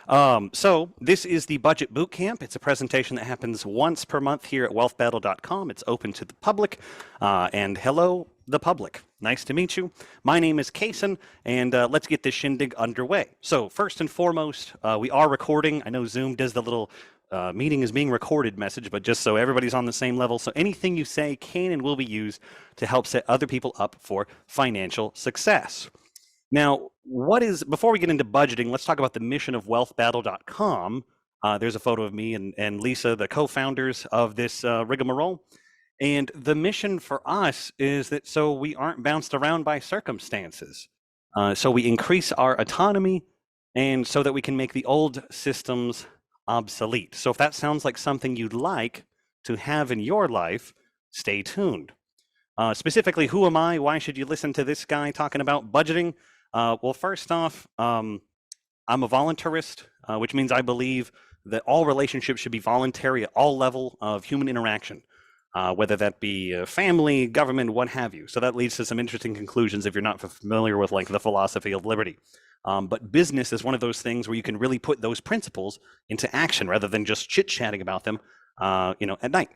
So this is the Budget Bootcamp. It's a presentation that happens once per month here at wealthbattle.com. It's open to the public. And hello, the public. Nice to meet you. My name is Kason, and let's get this shindig underway. So first and foremost, we are recording. I know Zoom does the little meeting is being recorded message, but just so everybody's on the same level. So anything you say can and will be used to help set other people up for financial success. Now, before we get into budgeting, let's talk about the mission of wealthbattle.com. There's a photo of me and Lisa, the co-founders of this rigmarole. And the mission for us is that so we aren't bounced around by circumstances. So we increase our autonomy and so that we can make the old systems obsolete. So if that sounds like something you'd like to have in your life, stay tuned. Specifically, who am I? Why should you listen to this guy talking about budgeting? Well, first off, I'm a voluntarist, which means I believe that all relationships should be voluntary at all level of human interaction, whether that be family, government, what have you. So that leads to some interesting conclusions if you're not familiar with like the philosophy of liberty. But business is one of those things where you can really put those principles into action rather than just chit-chatting about them, at night.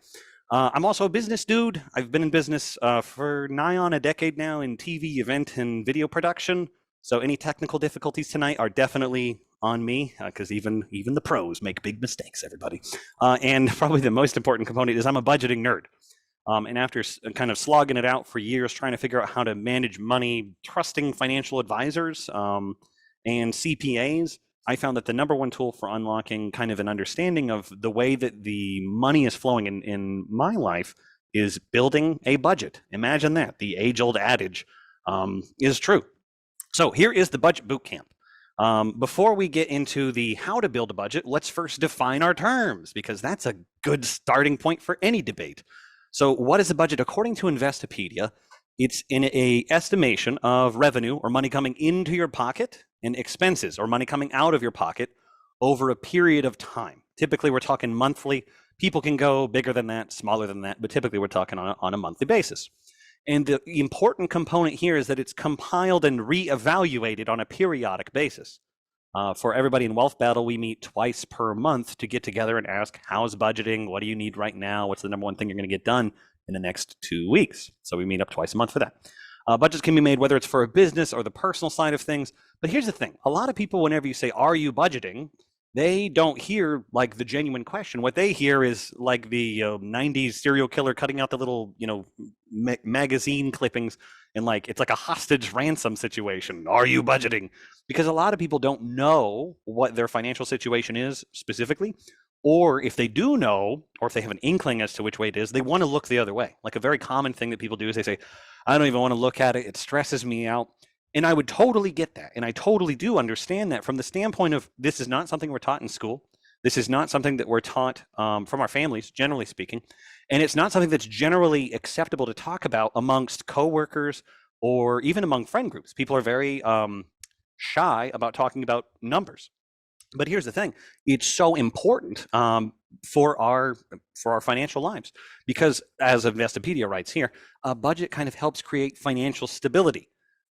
I'm also a business dude. I've been in business for nigh on a decade now in TV, event, and video production. So any technical difficulties tonight are definitely on me, because even the pros make big mistakes, everybody. And probably the most important component is I'm a budgeting nerd. And after kind of slogging it out for years, trying to figure out how to manage money, trusting financial advisors and CPAs, I found that the number one tool for unlocking kind of an understanding of the way that the money is flowing in my life is building a budget. Imagine that. The age-old adage is true. So here is the Budget Bootcamp. Before we get into the how to build a budget, let's first define our terms, because that's a good starting point for any debate. So what is a budget? According to Investopedia, it's in a estimation of revenue or money coming into your pocket and expenses or money coming out of your pocket over a period of time. Typically, we're talking monthly. People can go bigger than that, smaller than that, but typically we're talking on a monthly basis. And the important component here is that it's compiled and reevaluated on a periodic basis. For everybody in Wealth Battle, we meet twice per month to get together and ask, how's budgeting? What do you need right now? What's the number one thing you're going to get done in the next 2 weeks? So we meet up twice a month for that. Budgets can be made whether it's for a business or the personal side of things. But here's the thing. A lot of people, whenever you say, are you budgeting? They don't hear like the genuine question. What they hear is like the 90s serial killer cutting out the little, magazine clippings and like it's like a hostage ransom situation. Are you budgeting? Because a lot of people don't know what their financial situation is specifically, or if they do know, or if they have an inkling as to which way it is, they want to look the other way. Like a very common thing that people do is they say, I don't even want to look at it. It stresses me out. And I would totally get that. And I totally do understand that from the standpoint of this is not something we're taught in school. This is not something that we're taught from our families, generally speaking. And it's not something that's generally acceptable to talk about amongst coworkers or even among friend groups. People are very shy about talking about numbers. But here's the thing. It's so important for our financial lives because, as Investopedia writes here, a budget kind of helps create financial stability.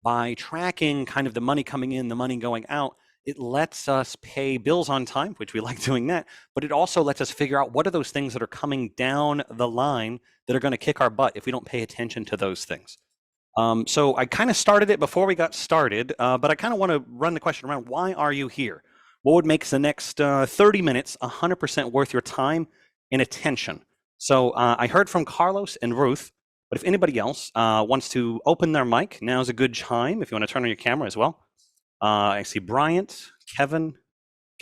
By tracking kind of the money coming in, the money going out, it lets us pay bills on time, which we like doing that, but it also lets us figure out what are those things that are coming down the line that are going to kick our butt if we don't pay attention to those things. So I kind of started it before we got started, but I kind of want to run the question around, why are you here? What would make the next 30 minutes 100% worth your time and attention? So I heard from Carlos and Ruth. But if anybody else wants to open their mic, now's a good time. If you want to turn on your camera as well. I see Bryant, Kevin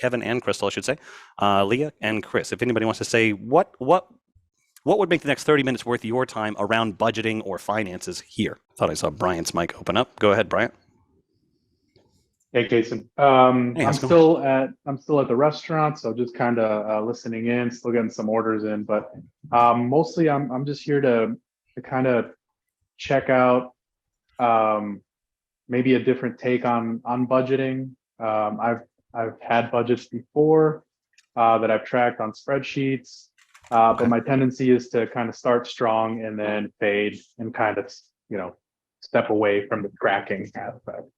and Crystal, I should say, Leah and Chris. If anybody wants to say what would make the next 30 minutes worth your time around budgeting or finances here? I thought I saw Bryant's mic open up. Go ahead, Bryant. Hey, Jason. Hey, I'm still at the restaurant, so just kind of listening in, still getting some orders in. But mostly, I'm just here to kind of check out maybe a different take on budgeting. I've had budgets before that I've tracked on spreadsheets, but my tendency is to kind of start strong and then fade and kind of step away from the tracking aspect.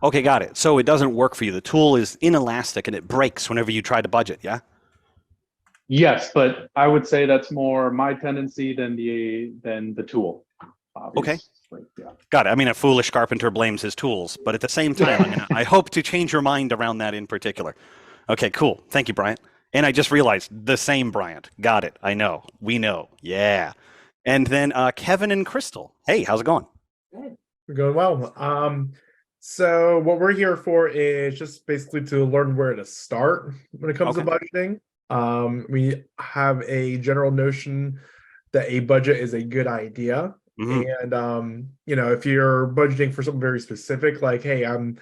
Okay, got it. So it doesn't work for you. The tool is inelastic and it breaks whenever you try to budget, yeah? Yes, but I would say that's more my tendency than the tool, Okay, obviously. Yeah. got it. I mean, a foolish carpenter blames his tools, but at the same time, I hope to change your mind around that in particular. Okay, cool. Thank you, Bryant. And I just realized the same Bryant. Got it. I know. We know. Yeah. And then Kevin and Crystal. Hey, how's it going? We're going well. So what we're here for is just basically to learn where to start when it comes to budgeting. We have a general notion that a budget is a good idea. And if you're budgeting for something very specific, like, hey, I'm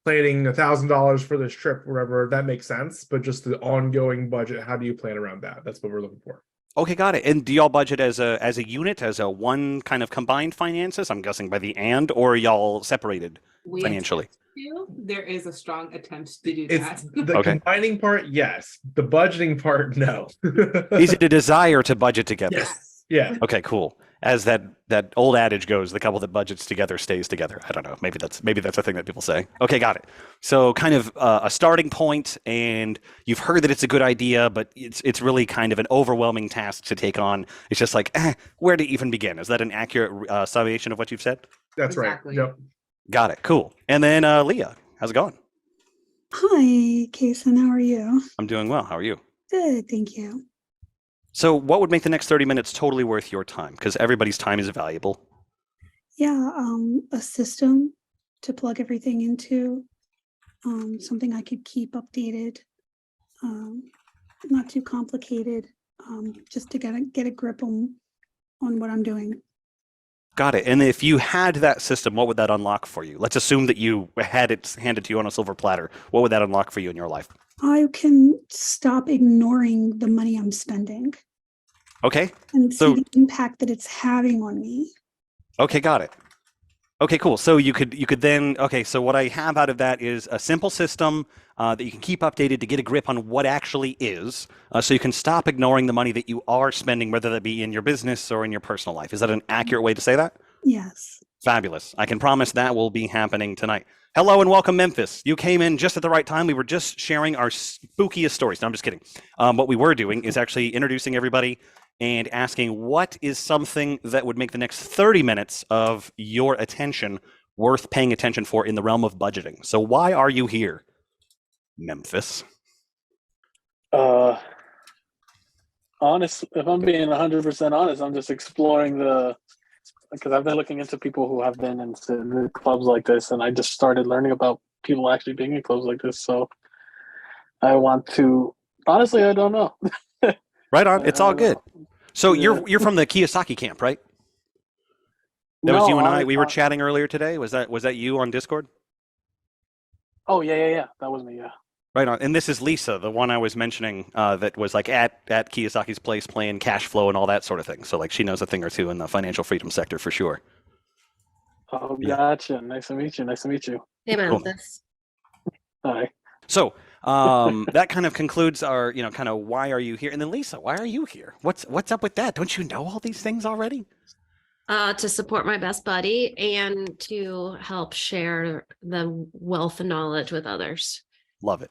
planning $1,000 for this trip, whatever, that makes sense. But just the ongoing budget, how do you plan around that? That's what we're looking for. Okay, got it. And do y'all budget as a unit, as a one kind of combined finances? I'm guessing by the and, or are y'all separated financially? There is a strong attempt to do It's that. the combining part, yes. The budgeting part, no. Is it a desire to budget together? Yes. Yeah. Okay, cool. As that old adage goes, the couple that budgets together stays together. I don't know. Maybe that's a thing that people say. Okay, got it. So kind of a starting point, and you've heard that it's a good idea, but it's really kind of an overwhelming task to take on. It's just like, where to even begin? Is that an accurate summation of what you've said? That's Exactly. right. Yep. Got it. Cool. And then Leah, how's it going? Hi, Kason. How are you? I'm doing well. How are you? Good, thank you. So what would make the next 30 minutes totally worth your time? Because everybody's time is valuable. Yeah, a system to plug everything into, something I could keep updated, not too complicated, just to get a grip on what I'm doing. Got it. And if you had that system, what would that unlock for you? Let's assume that you had it handed to you on a silver platter. What would that unlock for you in your life? I can stop ignoring the money I'm spending. Okay. And see the impact that it's having on me. Okay, got it. Okay, cool. So you could then, okay, so what I have out of that is a simple system that you can keep updated to get a grip on what actually is, so you can stop ignoring the money that you are spending, whether that be in your business or in your personal life. Is that an accurate way to say that? Yes. Fabulous. I can promise that will be happening tonight. Hello and welcome, Memphis. You came in just at the right time. We were just sharing our spookiest stories. No, I'm just kidding. What we were doing is actually introducing everybody and asking what is something that would make the next 30 minutes of your attention worth paying attention for in the realm of budgeting. So why are you here, Memphis? Honest, if I'm being 100% honest, I'm just exploring because I've been looking into people who have been into clubs like this, and I just started learning about people actually being in clubs like this. So I want to, honestly, I don't know. Right on. It's all good. So you're from the Kiyosaki camp, right? That was you and I. We were chatting earlier today. Was that you on Discord? Oh yeah. That was me. Yeah. Right on. And this is Lisa, the one I was mentioning that was like at Kiyosaki's place playing cash flow and all that sort of thing. So like she knows a thing or two in the financial freedom sector for sure. Oh, gotcha. Nice to meet you. Hey, Memphis. Cool. Hi. So that kind of concludes our, kind of why are you here? And then Lisa, why are you here? What's up with that? Don't you know all these things already? To support my best buddy and to help share the wealth and knowledge with others. Love it.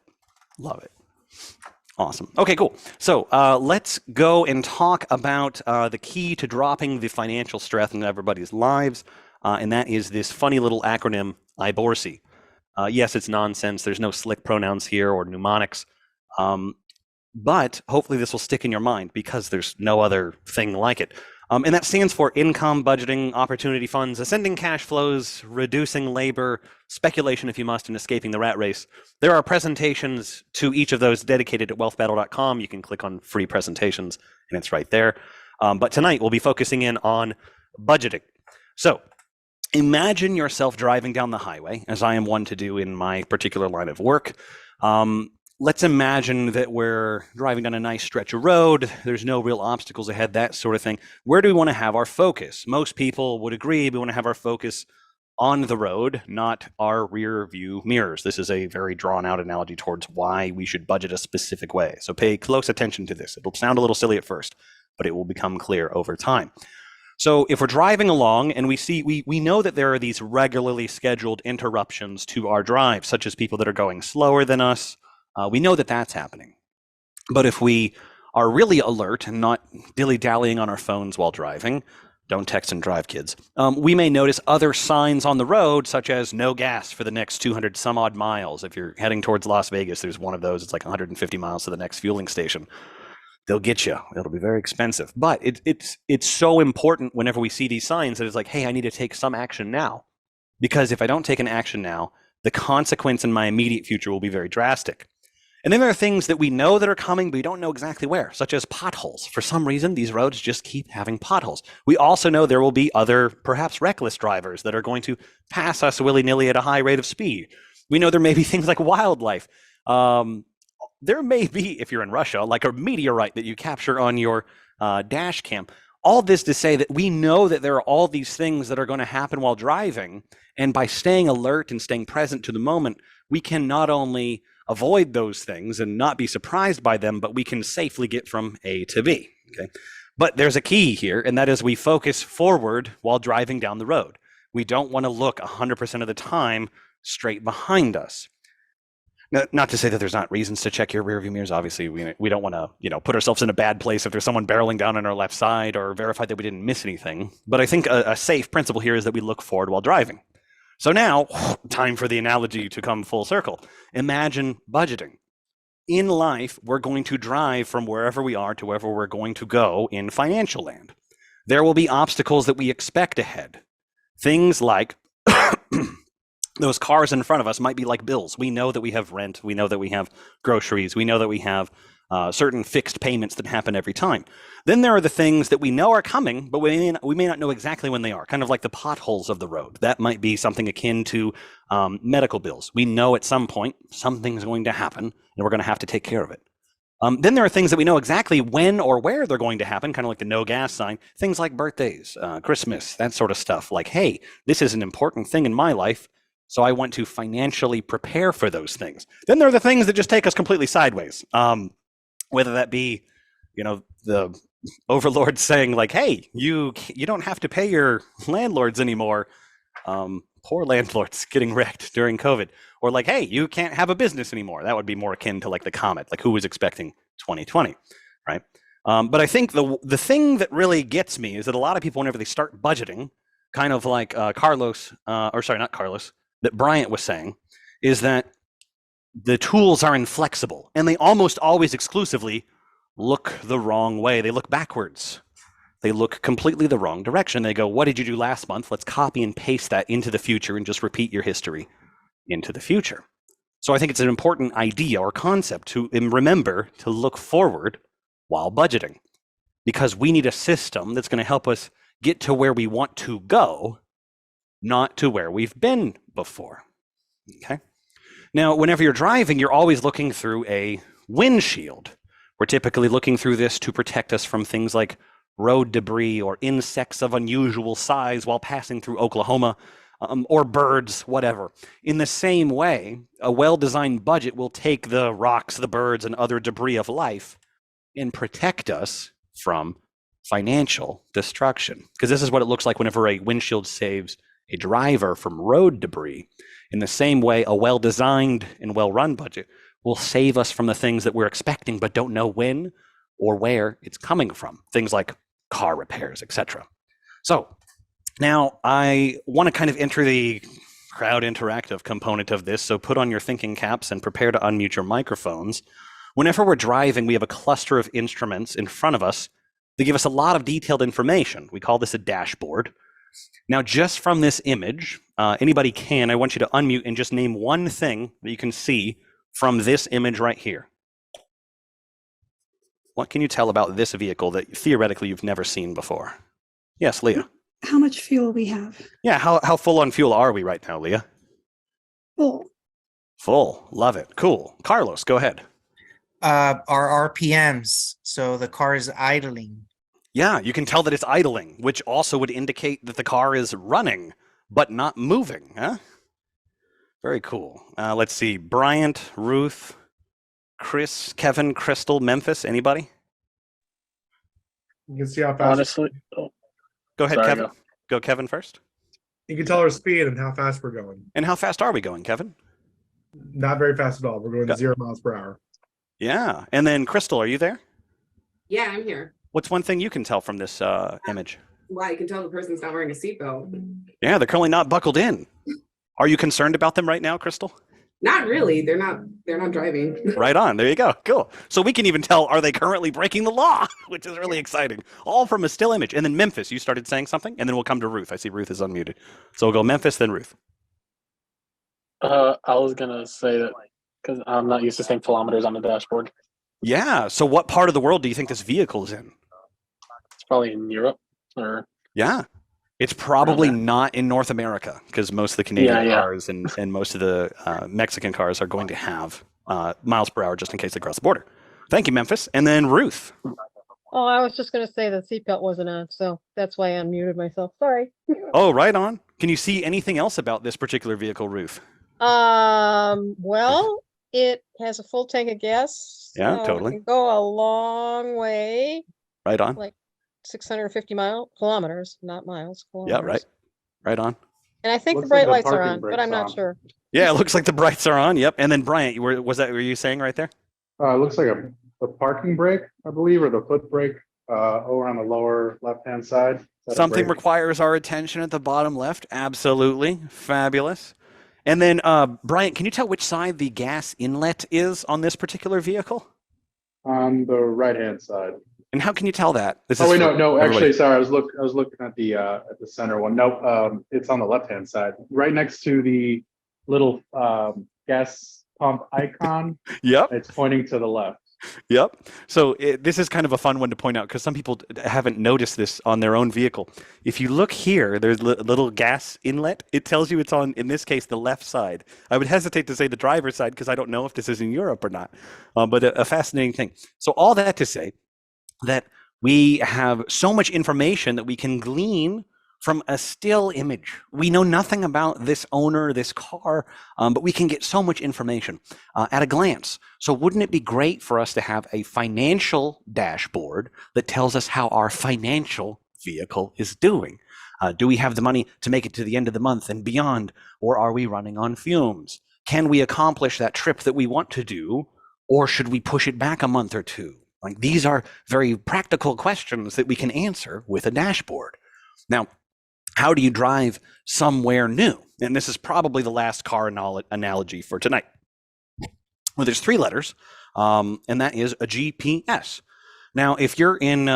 Awesome. Okay, cool. So let's go and talk about the key to dropping the financial stress in everybody's lives. And that is this funny little acronym, IBORSI. Yes, it's nonsense. There's no slick pronouns here or mnemonics. But hopefully this will stick in your mind because there's no other thing like it. And that stands for income, budgeting, opportunity funds, ascending cash flows, reducing labor, speculation if you must, and escaping the rat race. There are presentations to each of those dedicated at wealthbattle.com. You can click on free presentations and it's right there. But tonight we'll be focusing in on budgeting. So imagine yourself driving down the highway, as I am one to do in my particular line of work. Let's imagine that we're driving down a nice stretch of road. There's no real obstacles ahead, that sort of thing. Where do we want to have our focus? Most people would agree we want to have our focus on the road, not our rear view mirrors. This is a very drawn out analogy towards why we should budget a specific way. So pay close attention to this. It'll sound a little silly at first, but it will become clear over time. So if we're driving along and we know that there are these regularly scheduled interruptions to our drive, such as people that are going slower than us, we know that that's happening. But if we are really alert and not dilly-dallying on our phones while driving, don't text and drive, kids, we may notice other signs on the road, such as no gas for the next 200 some odd miles. If you're heading towards Las Vegas, there's one of those. It's like 150 miles to the next fueling station. They'll get you. It'll be very expensive. But it's so important whenever we see these signs that it's like, hey, I need to take some action now. Because if I don't take an action now, the consequence in my immediate future will be very drastic. And then there are things that we know that are coming, but we don't know exactly where, such as potholes. For some reason, these roads just keep having potholes. We also know there will be other, perhaps reckless drivers that are going to pass us willy-nilly at a high rate of speed. We know there may be things like wildlife. There may be, if you're in Russia, like a meteorite that you capture on your dash cam. All this to say that we know that there are all these things that are going to happen while driving. And by staying alert and staying present to the moment, we can not only avoid those things and not be surprised by them, but we can safely get from A to B. Okay. But there's a key here, and that is we focus forward while driving down the road. We don't want to look 100% of the time straight behind us. Now, not to say that there's not reasons to check your rearview mirrors. Obviously, we don't want to put ourselves in a bad place if there's someone barreling down on our left side, or verify that we didn't miss anything. But I think a safe principle here is that we look forward while driving. So now, time for the analogy to come full circle. Imagine budgeting. In life, we're going to drive from wherever we are to wherever we're going to go in financial land. There will be obstacles that we expect ahead. Things like those cars in front of us might be like bills. We know that we have rent. We know that we have groceries. We know that we have certain fixed payments that happen every time. Then there are the things that we know are coming, but we may not know exactly when they are, kind of like the potholes of the road. That might be something akin to medical bills. We know at some point something's going to happen, and we're going to have to take care of it. Then there are things that we know exactly when or where they're going to happen, kind of like the no gas sign, things like birthdays, Christmas, that sort of stuff. Like, hey, this is an important thing in my life, so I want to financially prepare for those things. Then there are the things that just take us completely sideways. Whether that be, the overlord saying like, hey, you don't have to pay your landlords anymore. Poor landlords getting wrecked during COVID. Or like, hey, you can't have a business anymore. That would be more akin to like the comet, like who was expecting 2020, right? But I think the thing that really gets me is that a lot of people, whenever they start budgeting, kind of like that Bryant was saying, is that the tools are inflexible and they almost always exclusively look the wrong way. They look backwards. They look completely the wrong direction. They go, what did you do last month? Let's copy and paste that into the future and just repeat your history into the future. So I think it's an important idea or concept to remember to look forward while budgeting, because we need a system that's going to help us get to where we want to go, not to where we've been before. Okay. Now, whenever you're driving, you're always looking through a windshield. We're typically looking through this to protect us from things like road debris or insects of unusual size while passing through Oklahoma, or birds, whatever. In the same way, a well-designed budget will take the rocks, the birds, and other debris of life and protect us from financial destruction. Because this is what it looks like whenever a windshield saves a driver from road debris. In the same way, a well-designed and well-run budget will save us from the things that we're expecting but don't know when or where it's coming from. Things like car repairs, etc. So now I want to kind of enter the crowd interactive component of this. So put on your thinking caps and prepare to unmute your microphones. Whenever we're driving, we have a cluster of instruments in front of us that give us a lot of detailed information. We call this a dashboard. Now, just from this image, anybody can, I want you to unmute and just name one thing that you can see from this image right here. What can you tell about this vehicle that theoretically you've never seen before? Yes, Leah. How much fuel we have? Yeah, how full on fuel are we right now, Leah? Full. Full. Love it. Cool. Carlos, go ahead. Our RPMs, so the car is idling. Yeah, you can tell that it's idling, which also would indicate that the car is running, but not moving. Huh? Very cool. Let's see. Bryant, Ruth, Chris, Kevin, Crystal, Memphis. Anybody? You can see how fast. Honestly, Go Go ahead, Sorry, Kevin. go. Go, Kevin, first. You can tell our speed and how fast we're going. And how fast are we going, Kevin? Not very fast at all. We're going Go- 0 miles per hour. Yeah. And then, Crystal, are you there? Yeah, I'm here. What's one thing you can tell from this image? Well, you can tell the person's not wearing a seatbelt. Yeah, they're currently not buckled in. Are you concerned about them right now, Crystal? Not really. They're not driving. Right on. There you go. Cool. So we can even tell, are they currently breaking the law? Which is really exciting. All from a still image. And then Memphis, you started saying something, and then we'll come to Ruth. I see Ruth is unmuted. So we'll go Memphis, then Ruth. I was gonna say that because I'm not used to seeing kilometers on the dashboard. Yeah. So what part of the world do you think this vehicle is in? It's probably in Europe or Yeah. It's probably Okay. not in North America because most of the Canadian Yeah. cars and most of the Mexican cars are going to have miles per hour just in case they cross the border. Thank you, Memphis. And then Ruth. Oh, I was just gonna say the seatbelt wasn't on, so that's why I unmuted myself. Sorry. Oh, right on. Can you see anything else about this particular vehicle, Ruth? Well, it has a full tank of gas. Yeah, so totally. It can go a long way, Right on. like 650 kilometers, not miles. Yeah, right. Kilometers. Right on. And I think Looks the bright like the lights are parking on, but brake's I'm not on. sure. Yeah, it looks like the brights are on. Yep. And then Bryant, were you saying right there? It looks like a parking brake, I believe, or the foot brake over on the lower left-hand side. Is that a Something brake? requires our attention at the bottom left. Absolutely. Fabulous. And then Bryant, can you tell which side the gas inlet is on this particular vehicle? On the right-hand side. And how can you tell that? This Oh is wait, for no, everybody. actually, sorry, I was looking at the center one. Nope, it's on the left-hand side, right next to the little gas pump icon. Yep. It's pointing to the left. Yep. So this is kind of a fun one to point out because some people haven't noticed this on their own vehicle. If you look here, there's a little gas inlet. It tells you it's on, in this case, the left side. I would hesitate to say the driver's side because I don't know if this is in Europe or not, but a fascinating thing. So all that to say that we have so much information that we can glean from a still image. We know nothing about this owner, this car, but we can get so much information at a glance. So wouldn't it be great for us to have a financial dashboard that tells us how our financial vehicle is doing? Do we have the money to make it to the end of the month and beyond, or are we running on fumes? Can we accomplish that trip that we want to do, or should we push it back a month or two? Like, these are very practical questions that we can answer with a dashboard. Now, how do you drive somewhere new? And this is probably the last car analogy for tonight. Well, there's 3 letters, and that is a GPS. Now, if you're in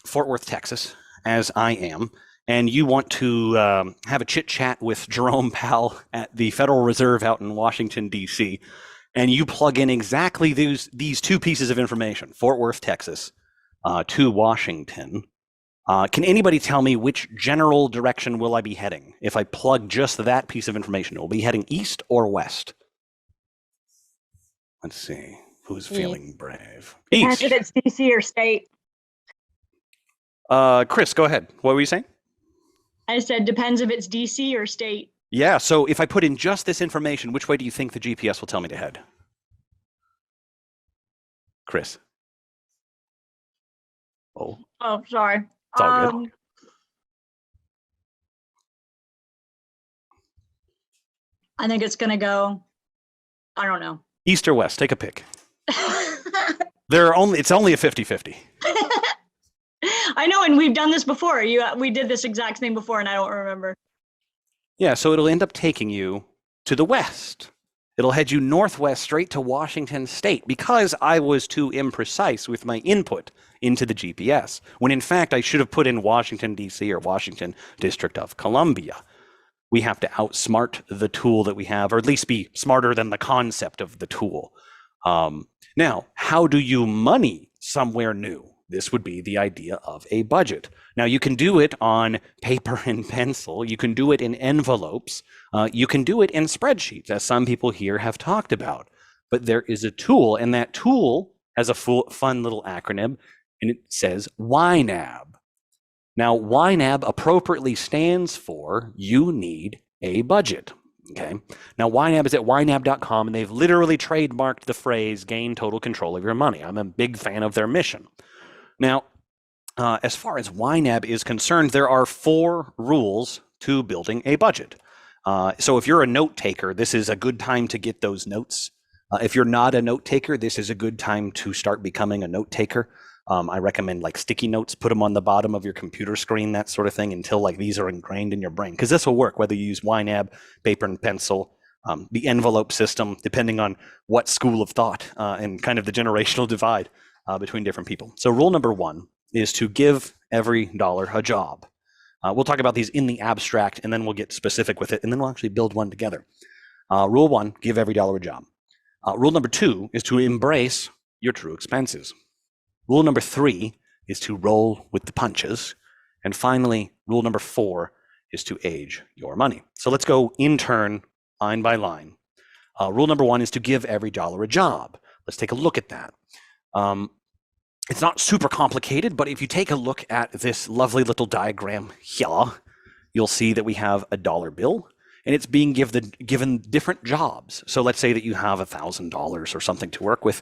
Fort Worth, Texas, as I am, and you want to have a chit chat with Jerome Powell at the Federal Reserve out in Washington, D.C., and you plug in exactly these 2 pieces of information, Fort Worth, Texas, to Washington, can anybody tell me which general direction will I be heading if I plug just that piece of information? Will be heading east or west? Let's see. Who's feeling brave? Depends East. if it's DC or state. Chris, go ahead. What were you saying? I said depends if it's DC or state. Yeah, so if I put in just this information, which way do you think the GPS will tell me to head? Chris? Oh, Oh, sorry. it's all good. I think it's gonna go. I don't know. East or west? Take a pick. It's only a 50-50. I know, and we've done this before. We did this exact thing before, and I don't remember. Yeah, so it'll end up taking you to the west. It'll head you northwest straight to Washington State because I was too imprecise with my input into the GPS, when in fact I should have put in Washington, D.C. or Washington District of Columbia. We have to outsmart the tool that we have, or at least be smarter than the concept of the tool. Now, how do you money somewhere new? This would be the idea of a budget. Now, you can do it on paper and pencil. You can do it in envelopes. You can do it in spreadsheets, as some people here have talked about. But there is a tool, and that tool has a fun little acronym, and it says YNAB. Now, YNAB appropriately stands for You Need a Budget. Okay. Now, YNAB is at ynab.com, and they've literally trademarked the phrase gain total control of your money. I'm a big fan of their mission. Now, as far as YNAB is concerned, there are 4 rules to building a budget. So if you're a note taker, this is a good time to get those notes. If you're not a note taker, this is a good time to start becoming a note taker. I recommend like sticky notes, put them on the bottom of your computer screen, that sort of thing, until like these are ingrained in your brain. Because this will work whether you use YNAB, paper and pencil, the envelope system, depending on what school of thought and kind of the generational divide between different people. So rule number 1 is to give every dollar a job. We'll talk about these in the abstract, and then we'll get specific with it, and then we'll actually build one together. Rule 1, give every dollar a job. Rule number 2 is to embrace your true expenses. Rule number 3 is to roll with the punches. And finally, rule number 4 is to age your money. So let's go in turn, line by line. Rule number 1 is to give every dollar a job. Let's take a look at that. It's not super complicated, but if you take a look at this lovely little diagram here, you'll see that we have a dollar bill, and it's being given different jobs. So let's say that you have $1,000 or something to work with.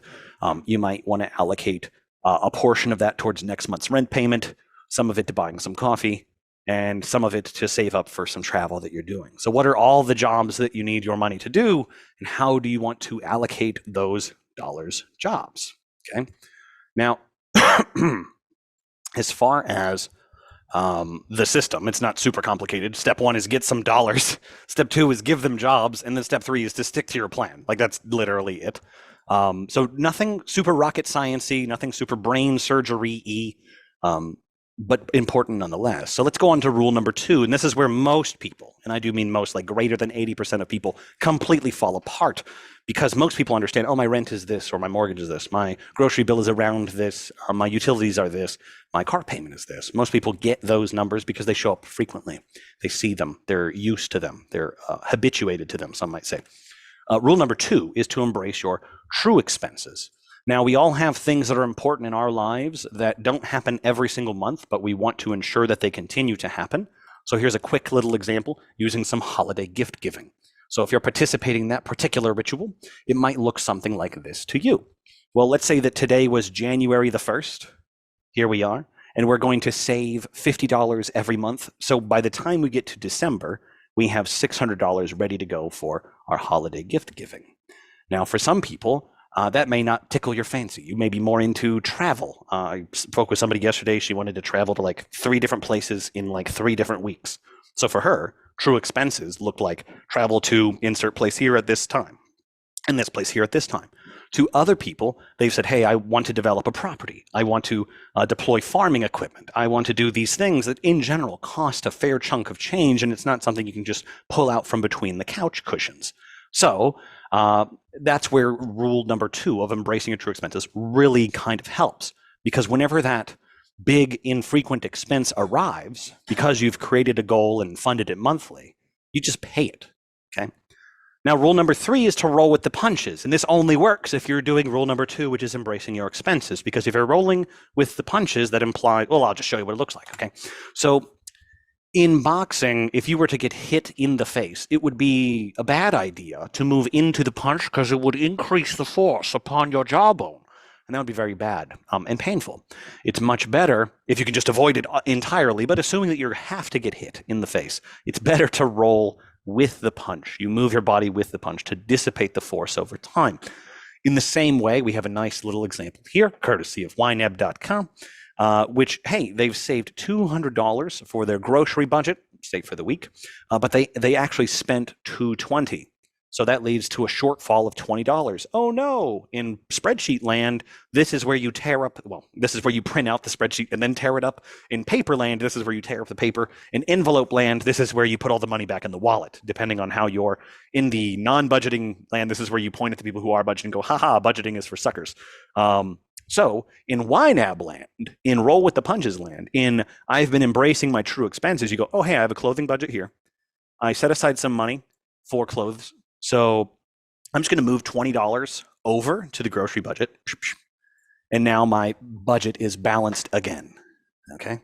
You might want to allocate a portion of that towards next month's rent payment, some of it to buying some coffee, and some of it to save up for some travel that you're doing. So what are all the jobs that you need your money to do, and how do you want to allocate those jobs? Okay. Now, as far as the system, it's not super complicated. Step 1 is get some dollars. Step 2 is give them jobs. And then step 3 is to stick to your plan. Like that's literally it. So nothing super rocket science-y, nothing super brain surgery-y, but important nonetheless. So let's go on to rule number 2. And this is where most people, and I do mean most, like greater than 80% of people, completely fall apart. Because most people understand, oh, my rent is this, or my mortgage is this, my grocery bill is around this, my utilities are this, my car payment is this. Most people get those numbers because they show up frequently. They see them, they're used to them, they're habituated to them, some might say. Rule number 2 is to embrace your true expenses. Now, we all have things that are important in our lives that don't happen every single month, but we want to ensure that they continue to happen. So here's a quick little example using some holiday gift giving. So if you're participating in that particular ritual, it might look something like this to you. Well, let's say that today was January the 1st. Here we are, and we're going to save $50 every month. So by the time we get to December, we have $600 ready to go for our holiday gift giving. Now, for some people, that may not tickle your fancy. You may be more into travel. I spoke with somebody yesterday. She wanted to travel to like 3 different places in like 3 different weeks. So for her, true expenses looked like travel to insert place here at this time and this place here at this time. To other people, they've said, hey, I want to develop a property. I want to deploy farming equipment. I want to do these things that in general cost a fair chunk of change, and it's not something you can just pull out from between the couch cushions. So that's where rule number 2 of embracing your true expenses really kind of helps, because whenever that big infrequent expense arrives, because you've created a goal and funded it monthly, you just pay it, okay? Now, rule number 3 is to roll with the punches, and this only works if you're doing rule number 2, which is embracing your expenses, because if you're rolling with the punches, that implies, well, I'll just show you what it looks like, okay? So in boxing, if you were to get hit in the face, it would be a bad idea to move into the punch because it would increase the force upon your jawbone. And that would be very bad and painful. It's much better if you can just avoid it entirely, but assuming that you have to get hit in the face, it's better to roll with the punch. You move your body with the punch to dissipate the force over time. In the same way, we have a nice little example here, courtesy of ynab.com, which, hey, they've saved $200 for their grocery budget, say for the week, but they actually spent $220. So that leads to a shortfall of $20. Oh no, in spreadsheet land, this is where you tear up, well, this is where you print out the spreadsheet and then tear it up. In paper land, this is where you tear up the paper. In envelope land, this is where you put all the money back in the wallet, depending on how you're in the non-budgeting land. This is where you point at the people who are budgeting and go, haha, budgeting is for suckers. So in YNAB land, in roll with the punches land, in I've been embracing my true expenses, you go, oh, hey, I have a clothing budget here. I set aside some money for clothes. So I'm just going to move $20 over to the grocery budget. And now my budget is balanced again. Okay.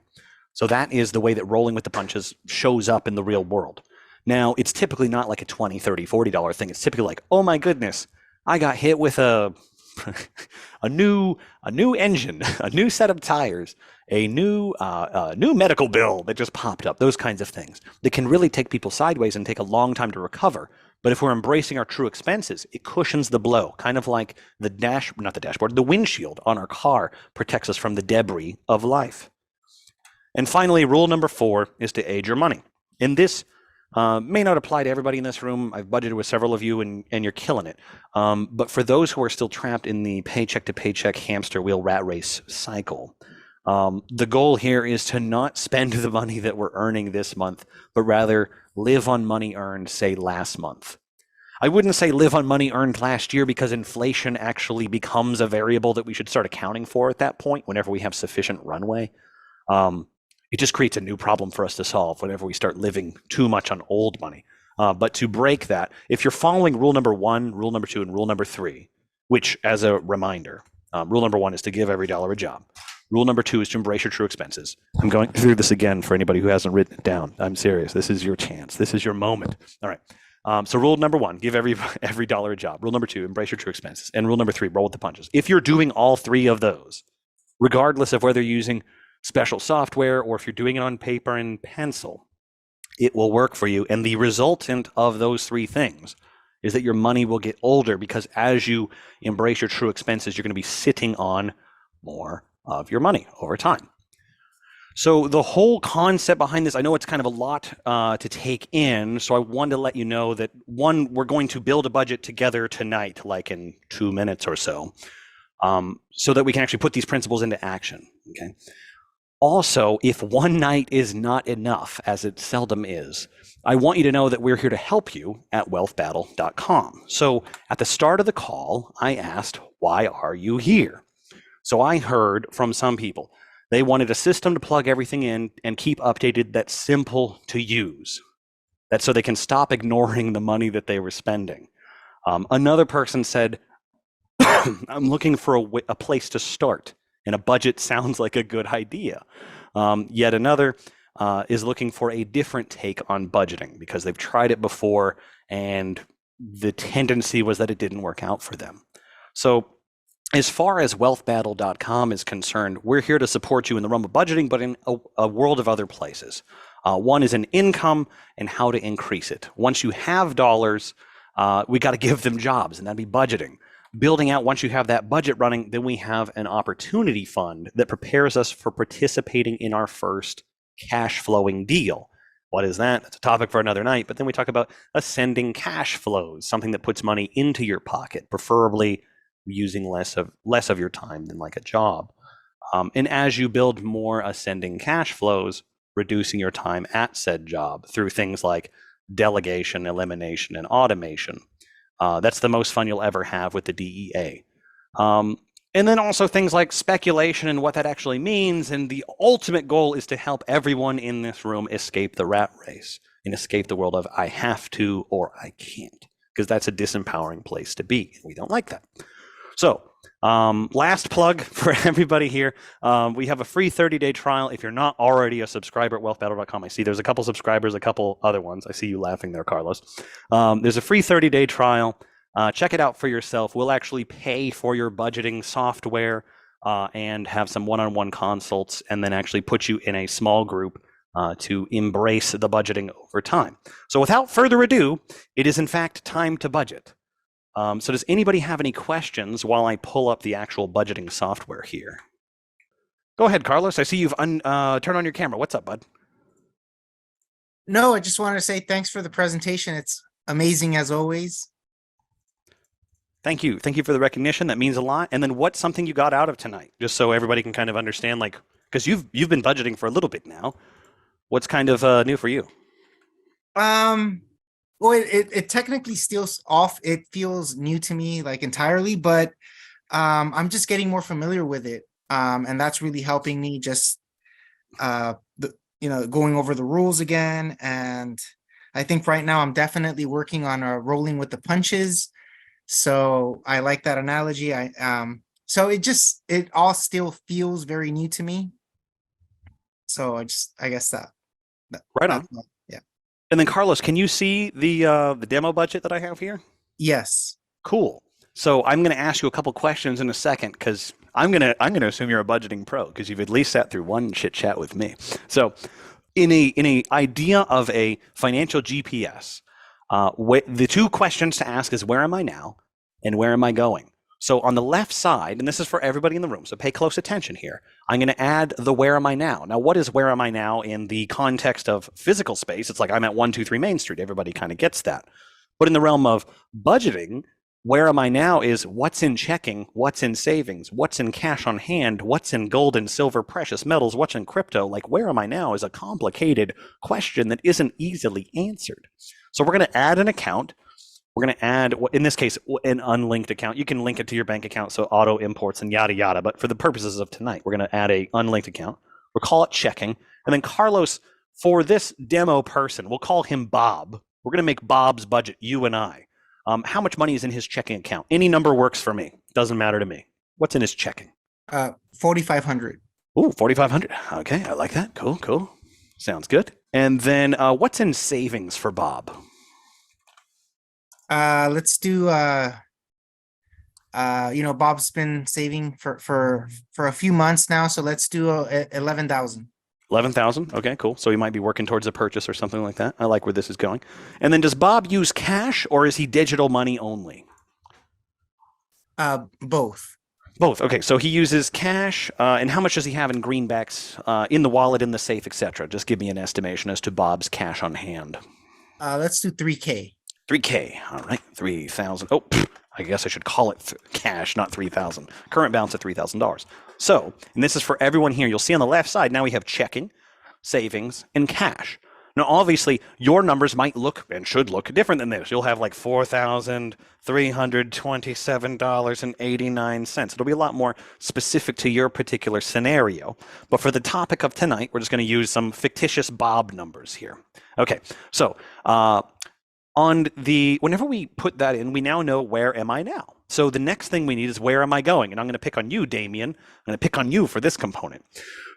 So that is the way that rolling with the punches shows up in the real world. Now, it's typically not like a $20, $30, $40 thing. It's typically like, oh my goodness, I got hit with a a new engine, a new set of tires, a new medical bill that just popped up, those kinds of things that can really take people sideways and take a long time to recover. But if we're embracing our true expenses, it cushions the blow, kind of like the windshield on our car protects us from the debris of life. And finally, rule number 4 is to age your money. And this may not apply to everybody in this room. I've budgeted with several of you and you're killing it. But for those who are still trapped in the paycheck to paycheck hamster wheel rat race cycle, the goal here is to not spend the money that we're earning this month, but rather live on money earned, say, last month. I wouldn't say live on money earned last year, because inflation actually becomes a variable that we should start accounting for at that point whenever we have sufficient runway. It just creates a new problem for us to solve whenever we start living too much on old money. But to break that, if you're following rule number 1, rule number 2, and rule number 3, which, as a reminder, rule number 1 is to give every dollar a job. Rule number 2 is to embrace your true expenses. I'm going through this again for anybody who hasn't written it down. I'm serious. This is your chance. This is your moment. All right. So rule number 1, give every dollar a job. Rule number 2, embrace your true expenses. And rule number 3, roll with the punches. If you're doing all 3 of those, regardless of whether you're using special software or if you're doing it on paper and pencil, it will work for you. And the resultant of those 3 things is that your money will get older, because as you embrace your true expenses, you're going to be sitting on more of your money over time. So the whole concept behind this, I know it's kind of a lot to take in, so I wanted to let you know that, 1, we're going to build a budget together tonight, like in 2 minutes or so that we can actually put these principles into action, okay? Also, if one night is not enough, as it seldom is, I want you to know that we're here to help you at wealthbattle.com. So at the start of the call, I asked, why are you here? So I heard from some people, they wanted a system to plug everything in and keep updated that's simple to use. That's so they can stop ignoring the money that they were spending. Another person said, I'm looking for a place to start, and a budget sounds like a good idea. Yet another is looking for a different take on budgeting, because they've tried it before and the tendency was that it didn't work out for them. So as far as wealthbattle.com is concerned, we're here to support you in the realm of budgeting, but in a world of other places. One is in income and how to increase it. Once you have dollars, we got to give them jobs, and that'd be budgeting. Building out, once you have that budget running, then we have an opportunity fund that prepares us for participating in our first cash flowing deal. What is that? That's a topic for another night. But then we talk about ascending cash flows, something that puts money into your pocket, preferably using less of your time than like a job. And as you build more ascending cash flows, reducing your time at said job through things like delegation, elimination, and automation. That's the most fun you'll ever have with the DEA. And then also things like speculation and what that actually means. And the ultimate goal is to help everyone in this room escape the rat race and escape the world of I have to or I can't, because that's a disempowering place to be. We don't like that. So last plug for everybody here. We have a free 30-day trial. If you're not already a subscriber at wealthbattle.com, I see there's a couple subscribers, a couple other ones. I see you laughing there, Carlos. There's a free 30-day trial. Check it out for yourself. We'll actually pay for your budgeting software and have some one-on-one consults, and then actually put you in a small group to embrace the budgeting over time. So without further ado, it is in fact time to budget. So does anybody have any questions while I pull up the actual budgeting software here? Go ahead, Carlos. I see you've turned on your camera. What's up, bud? No, I just wanted to say thanks for the presentation. It's amazing as always. Thank you. Thank you for the recognition. That means a lot. And then what's something you got out of tonight? Just so everybody can kind of understand, like, because you've been budgeting for a little bit now. What's kind of new for you? Well, it technically still off. It feels new to me, like entirely, but I'm just getting more familiar with it, and that's really helping me. Just going over the rules again, and I think right now I'm definitely working on rolling with the punches. So I like that analogy. So it all still feels very new to me. So I guess that right on. Yeah. And then Carlos, can you see the demo budget that I have here? Yes. Cool. So I'm going to ask you a couple questions in a second because I'm going to assume you're a budgeting pro because you've at least sat through one chit chat with me. So in a idea of a financial GPS, the two questions to ask is where am I now and where am I going? So on the left side, and this is for everybody in the room, so pay close attention here. I'm going to add the where am I now. Now, what is where am I now in the context of physical space? It's like I'm at 123 Main Street. Everybody kind of gets that. But in the realm of budgeting, where am I now is what's in checking, what's in savings, what's in cash on hand, what's in gold and silver, precious metals, what's in crypto. Like where am I now is a complicated question that isn't easily answered. So we're going to add an account. We're going to add, in this case, an unlinked account. You can link it to your bank account, so auto imports and yada, yada. But for the purposes of tonight, we're going to add a unlinked account. We'll call it checking. And then Carlos, for this demo person, we'll call him Bob. We're going to make Bob's budget, you and I. How much money is in his checking account? Any number works for me. Doesn't matter to me. What's in his checking? 4,500. Ooh, 4,500. Okay, I like that. Cool, cool. Sounds good. And then what's in savings for Bob? Let's do Bob's been saving for a few months now, so let's do 11,000. 11,000. Okay, cool. So he might be working towards a purchase or something like that. I like where this is going. And then does Bob use cash or is he digital money only? Both. Both. Okay, so he uses cash. And how much does he have in greenbacks, in the wallet, in the safe, etc.? Just give me an estimation as to Bob's cash on hand. Let's do 3K. 3K. All right, 3,000. Oh, I guess I should call it cash, not 3,000. Current balance at $3,000. So, and this is for everyone here. You'll see on the left side, now we have checking, savings, and cash. Now, obviously, your numbers might look and should look different than this. You'll have like $4,327.89. It'll be a lot more specific to your particular scenario. But for the topic of tonight, we're just going to use some fictitious Bob numbers here. Okay, so whenever we put that in, we now know where am I now. So the next thing we need is where am I going? And I'm going to pick on you, Damien. I'm going to pick on you for this component.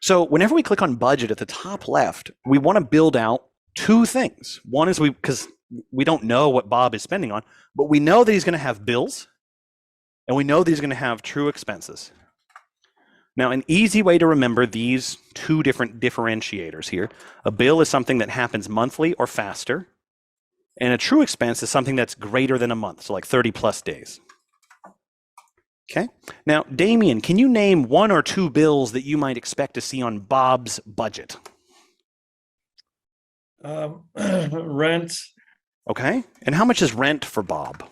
So whenever we click on budget at the top left, we want to build out two things. One is because we don't know what Bob is spending on, but we know that he's going to have bills and we know that he's going to have true expenses. Now, an easy way to remember these two different differentiators here, a bill is something that happens monthly or faster, and a true expense is something that's greater than a month, so like 30 plus days. Okay. Now, Damien, can you name one or two bills that you might expect to see on Bob's budget? Rent. Okay. And how much is rent for Bob?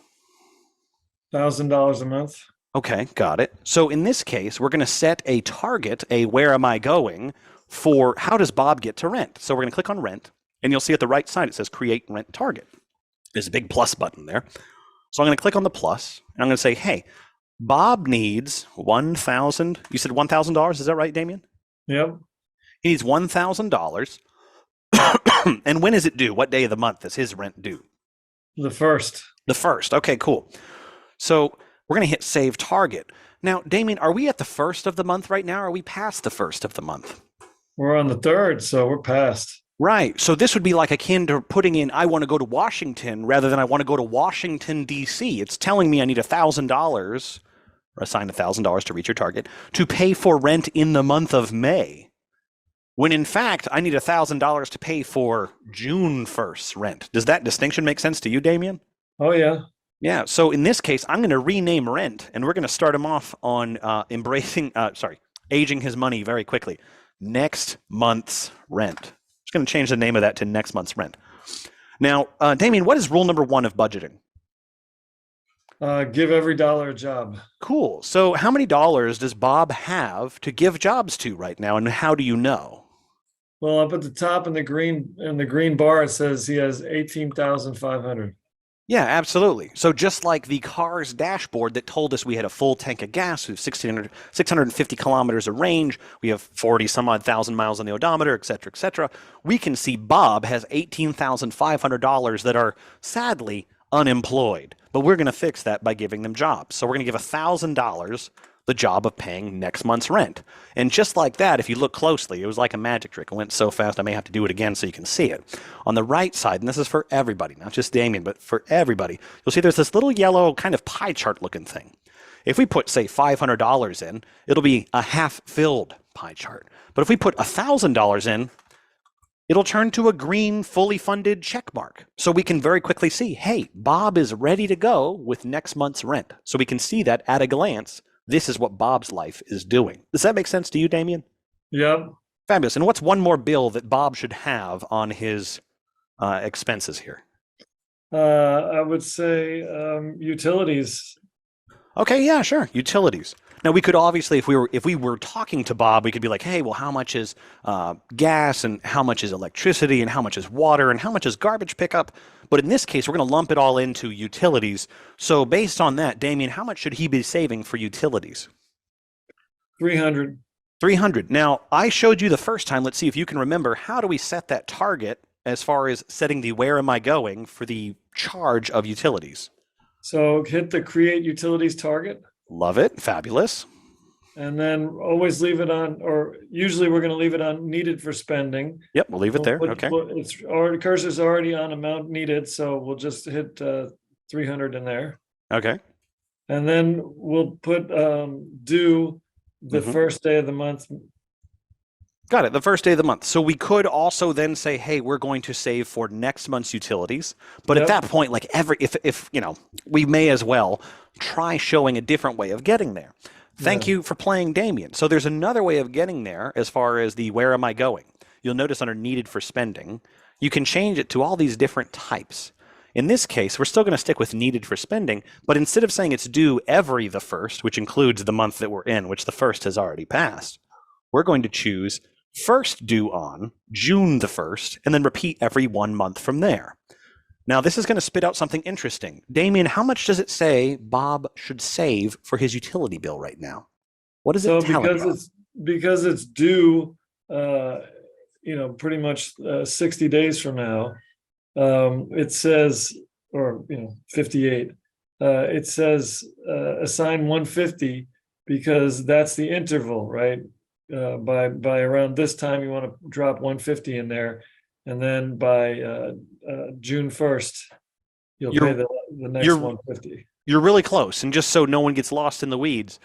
$1,000 a month. Okay, got it. So in this case, we're going to set a target, a where am I going, for how does Bob get to rent? So we're going to click on rent, and you'll see at the right side it says create rent target. There's a big plus button there. So I'm going to click on the plus, and I'm going to say, hey, Bob needs $1,000. You said $1,000, is that right, Damien? Yep. He needs $1,000. And when is it due? What day of the month is his rent due? The first. The first. Okay, cool. So we're going to hit save target. Now, Damien, are we at the first of the month right now, or are we past the first of the month? We're on the third, so we're past. Right. So this would be like akin to putting in, I want to go to Washington rather than I want to go to Washington, D.C. It's telling me I need $1,000, or assign $1,000 to reach your target, to pay for rent in the month of May. When in fact, I need $1,000 to pay for June 1st rent. Does that distinction make sense to you, Damien? Oh, yeah. Yeah. So in this case, I'm going to rename rent, and we're going to start him off on aging his money very quickly. Next month's rent. Just going to change the name of that to next month's rent. Now, Damien, what is rule number 1 of budgeting? Give every dollar a job. Cool. So how many dollars does Bob have to give jobs to right now, and how do you know? Well, up at the top in the green bar, it says he has 18,500. Yeah, absolutely. So just like the car's dashboard that told us we had a full tank of gas, we have 650 kilometers of range, we have 40 some odd thousand miles on the odometer, et cetera, we can see Bob has $18,500 that are sadly unemployed. But we're going to fix that by giving them jobs. So we're going to give $1,000 the job of paying next month's rent. And just like that, if you look closely, it was like a magic trick. It went so fast, I may have to do it again so you can see it. On the right side, and this is for everybody, not just Damien, but for everybody, you'll see there's this little yellow kind of pie chart looking thing. If we put, say, $500 in, it'll be a half-filled pie chart. But if we put $1,000 in, it'll turn to a green, fully funded check mark. So we can very quickly see, hey, Bob is ready to go with next month's rent. So we can see that at a glance, this is what Bob's life is doing. Does that make sense to you, Damien? Yep. Fabulous. And what's one more bill that Bob should have on his expenses here? I would say utilities. Okay, yeah, sure. Utilities. Now we could obviously, if we were talking to Bob, we could be like, hey, well, how much is gas and how much is electricity and how much is water and how much is garbage pickup? But in this case, we're going to lump it all into utilities. So based on that, Damien, how much should he be saving for utilities? 300. 300. Now, I showed you the first time. Let's see if you can remember. How do we set that target as far as setting the where am I going for the charge of utilities? So hit the create utilities target. Love it. Fabulous. And then always leave it on, or usually we're going to leave it on needed for spending. Yep, we'll leave it there. Okay. It's already, cursor's already on amount needed, so we'll just hit 300 in there. Okay. And then we'll put due the first day of the month. Got it. The first day of the month. So we could also then say, hey, we're going to save for next month's utilities. But at that point, like if you know, we may as well try showing a different way of getting there. Thank you for playing Damien. So there's another way of getting there as far as the where am I going? You'll notice under needed for spending, you can change it to all these different types. In this case, we're still going to stick with needed for spending, but instead of saying it's due every the first, which includes the month that we're in, which the first has already passed, we're going to choose first due on June the 1st, and then repeat every 1 month from there. Now, this is going to spit out something interesting. Damien, how much does it say Bob should save for his utility bill right now? What does it tell him? Because it's due, pretty much 60 days from now. It says, or 58. It says assign 150 because that's the interval, right? By around this time, you want to drop 150 in there, and then by June 1st, you'll pay the next 150. You're really close, and just so no one gets lost in the weeds,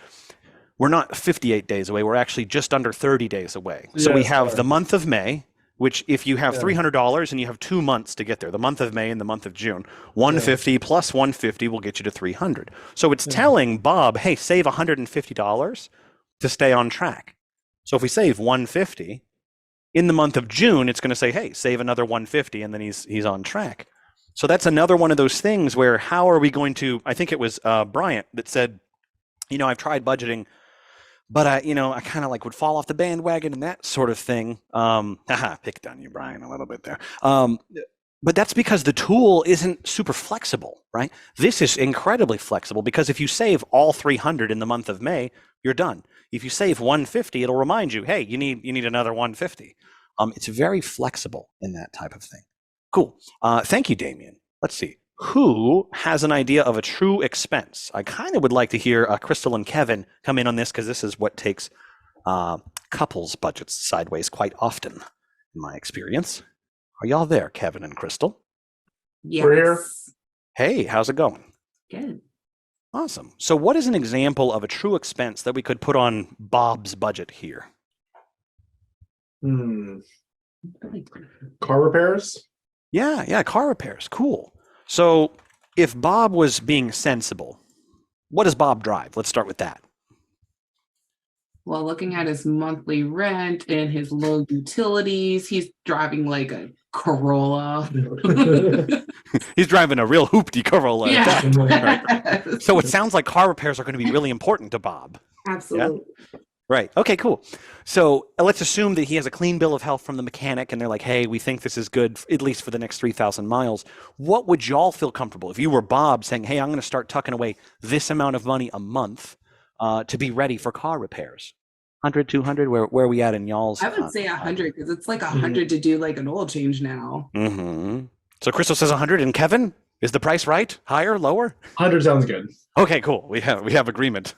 we're not 58 days away. We're actually just under 30 days away. So we have the month of May, which if you have $300 and you have 2 months to get there, the month of May and the month of June, 150 plus 150 will get you to 300. So it's telling Bob, hey, save $150 to stay on track. So if we save 150 in the month of June, it's going to say, hey, save another 150, and then he's on track. So that's another one of those things where how are we going to, I think it was Bryant that said, I've tried budgeting, but I kind of like would fall off the bandwagon and that sort of thing. Picked on you, Brian, a little bit there. But that's because the tool isn't super flexible, right? This is incredibly flexible because if you save all 300 in the month of May, you're done. If you save 150, it'll remind you, hey, you need another 150. It's very flexible in that type of thing. Cool. Thank you, Damien. Let's see. Who has an idea of a true expense? I kind of would like to hear Crystal and Kevin come in on this because this is what takes couples budgets sideways quite often, in my experience. Are y'all there, Kevin and Crystal? Yes. We're here. Hey, how's it going? Good. Awesome. So what is an example of a true expense that we could put on Bob's budget here? Car repairs? Yeah, car repairs. Cool. So if Bob was being sensible, what does Bob drive? Let's start with that. Well, looking at his monthly rent and his low utilities, he's driving like a Corolla. He's driving a real hoopty Corolla. Yeah. Right. So it sounds like car repairs are going to be really important to Bob. Absolutely. Yeah? Right. Okay, cool. So let's assume that he has a clean bill of health from the mechanic and they're like, hey, we think this is good, at least for the next 3,000 miles. What would y'all feel comfortable if you were Bob saying, hey, I'm going to start tucking away this amount of money a month to be ready for car repairs? 100, 200, where are we at in y'all's? I would say 100 because it's like 100 to do like an oil change now. So Crystal says 100, and Kevin, Is the price right? Higher, lower? 100 sounds good. Okay, cool. We have agreement.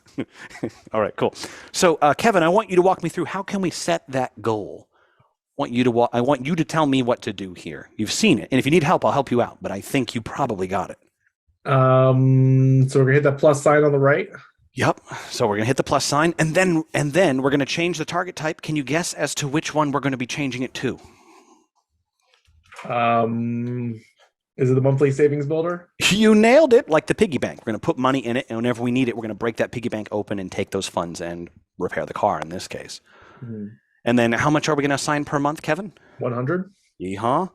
All right, cool. So, Kevin, I want you to walk me through how can we set that goal. I want you to tell me what to do here. You've seen it, and if you need help, I'll help you out. But I think you probably got it. So we're gonna hit that plus sign on the right. Yep. So we're gonna hit the plus sign, and then we're gonna change the target type. Can you guess as to which one we're gonna be changing it to? Is it the monthly savings builder? You nailed it, like the piggy bank. We're gonna put money in it, and whenever we need it, we're gonna break that piggy bank open and take those funds and repair the car. In this case. Mm-hmm. And then how much are we gonna assign per month, Kevin? 100. Yeehaw.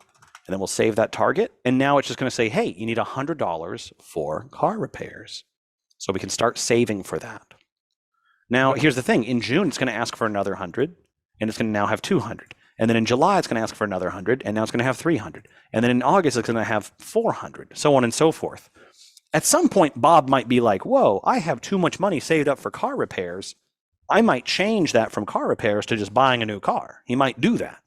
And then we'll save that target. And now it's just going to say, hey, you need $100 for car repairs. So we can start saving for that. Now, here's the thing. In June, it's going to ask for another 100, and it's going to now have 200. And then in July, it's going to ask for another 100, and now it's going to have 300. And then in August, it's going to have 400, so on and so forth. At some point, Bob might be like, whoa, I have too much money saved up for car repairs. I might change that from car repairs to just buying a new car. He might do that.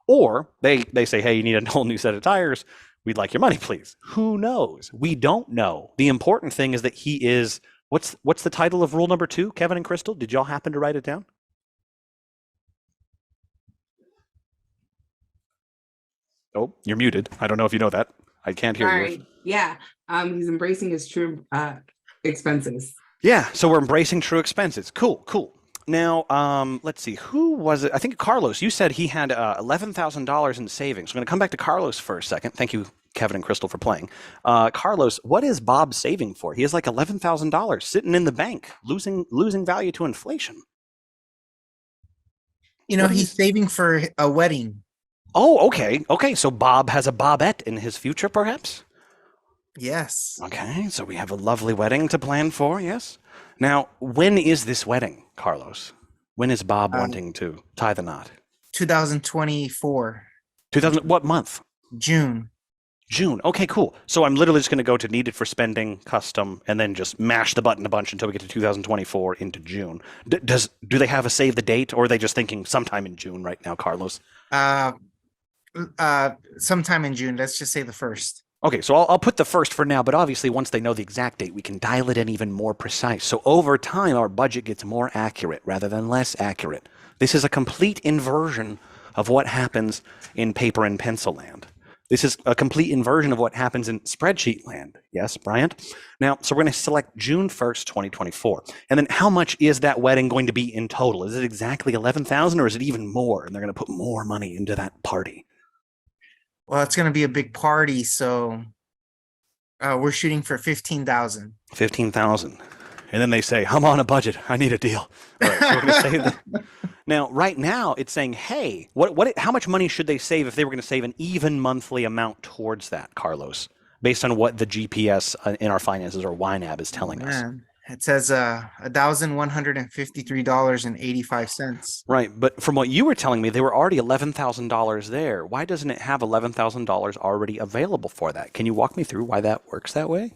Or they say, hey, you need a whole new set of tires. We'd like your money, please. Who knows? We don't know. The important thing is that he is, what's the title of rule number 2, Kevin and Crystal? Did y'all happen to write it down? Oh, you're muted. I don't know if you know that. I can't hear you. Sorry. Yeah. He's embracing his true expenses. Yeah, so we're embracing true expenses. Cool. Now, let's see. Who was it? I think Carlos, you said he had $11,000 in savings. I'm going to come back to Carlos for a second. Thank you, Kevin and Crystal, for playing. Carlos, what is Bob saving for? He has like $11,000 sitting in the bank, losing value to inflation. He's saving for a wedding. Oh, okay. Okay, so Bob has a Bobette in his future, perhaps? Yes. Okay, so we have a lovely wedding to plan for, yes? Now, when is this wedding, Carlos? When is Bob wanting to tie the knot? 2024. What month? June. June. Okay, cool. So I'm literally just going to go to needed for spending, custom, and then just mash the button a bunch until we get to 2024 into June. Do they have a save the date, or are they just thinking sometime in June right now, Carlos? Sometime in June. Let's just say the 1st. Okay, so I'll put the 1st for now, but obviously once they know the exact date, we can dial it in even more precise. So over time, our budget gets more accurate rather than less accurate. This is a complete inversion of what happens in paper and pencil land. This is a complete inversion of what happens in spreadsheet land. Yes, Bryant? Now, so we're going to select June 1st, 2024. And then how much is that wedding going to be in total? Is it exactly 11,000 or is it even more? And they're going to put more money into that party. Well, it's going to be a big party, so we're shooting for 15,000. 15,000. And then they say, I'm on a budget. I need a deal. All right, so we're going to save that. Now, right now, it's saying, hey, how much money should they save if they were going to save an even monthly amount towards that, Carlos, based on what the GPS in our finances or YNAB is telling us? It says $1,153.85. Right, but from what you were telling me, they were already $11,000 there. Why doesn't it have $11,000 already available for that? Can you walk me through why that works that way?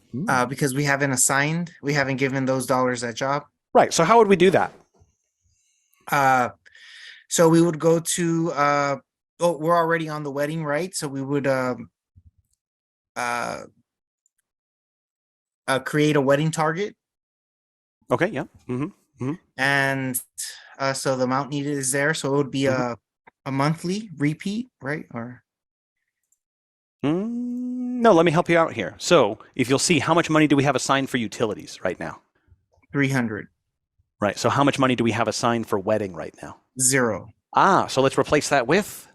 Because we haven't given those dollars that job. Right, so how would we do that? So we would go to we're already on the wedding, right? So we would create a wedding target. Okay, yeah. Mm-hmm. And so the amount needed is there. So it would be a monthly repeat, right? Or no, let me help you out here. So if you'll see, how much money do we have assigned for utilities right now? 300. Right. So how much money do we have assigned for wedding right now? 0. So let's replace that with?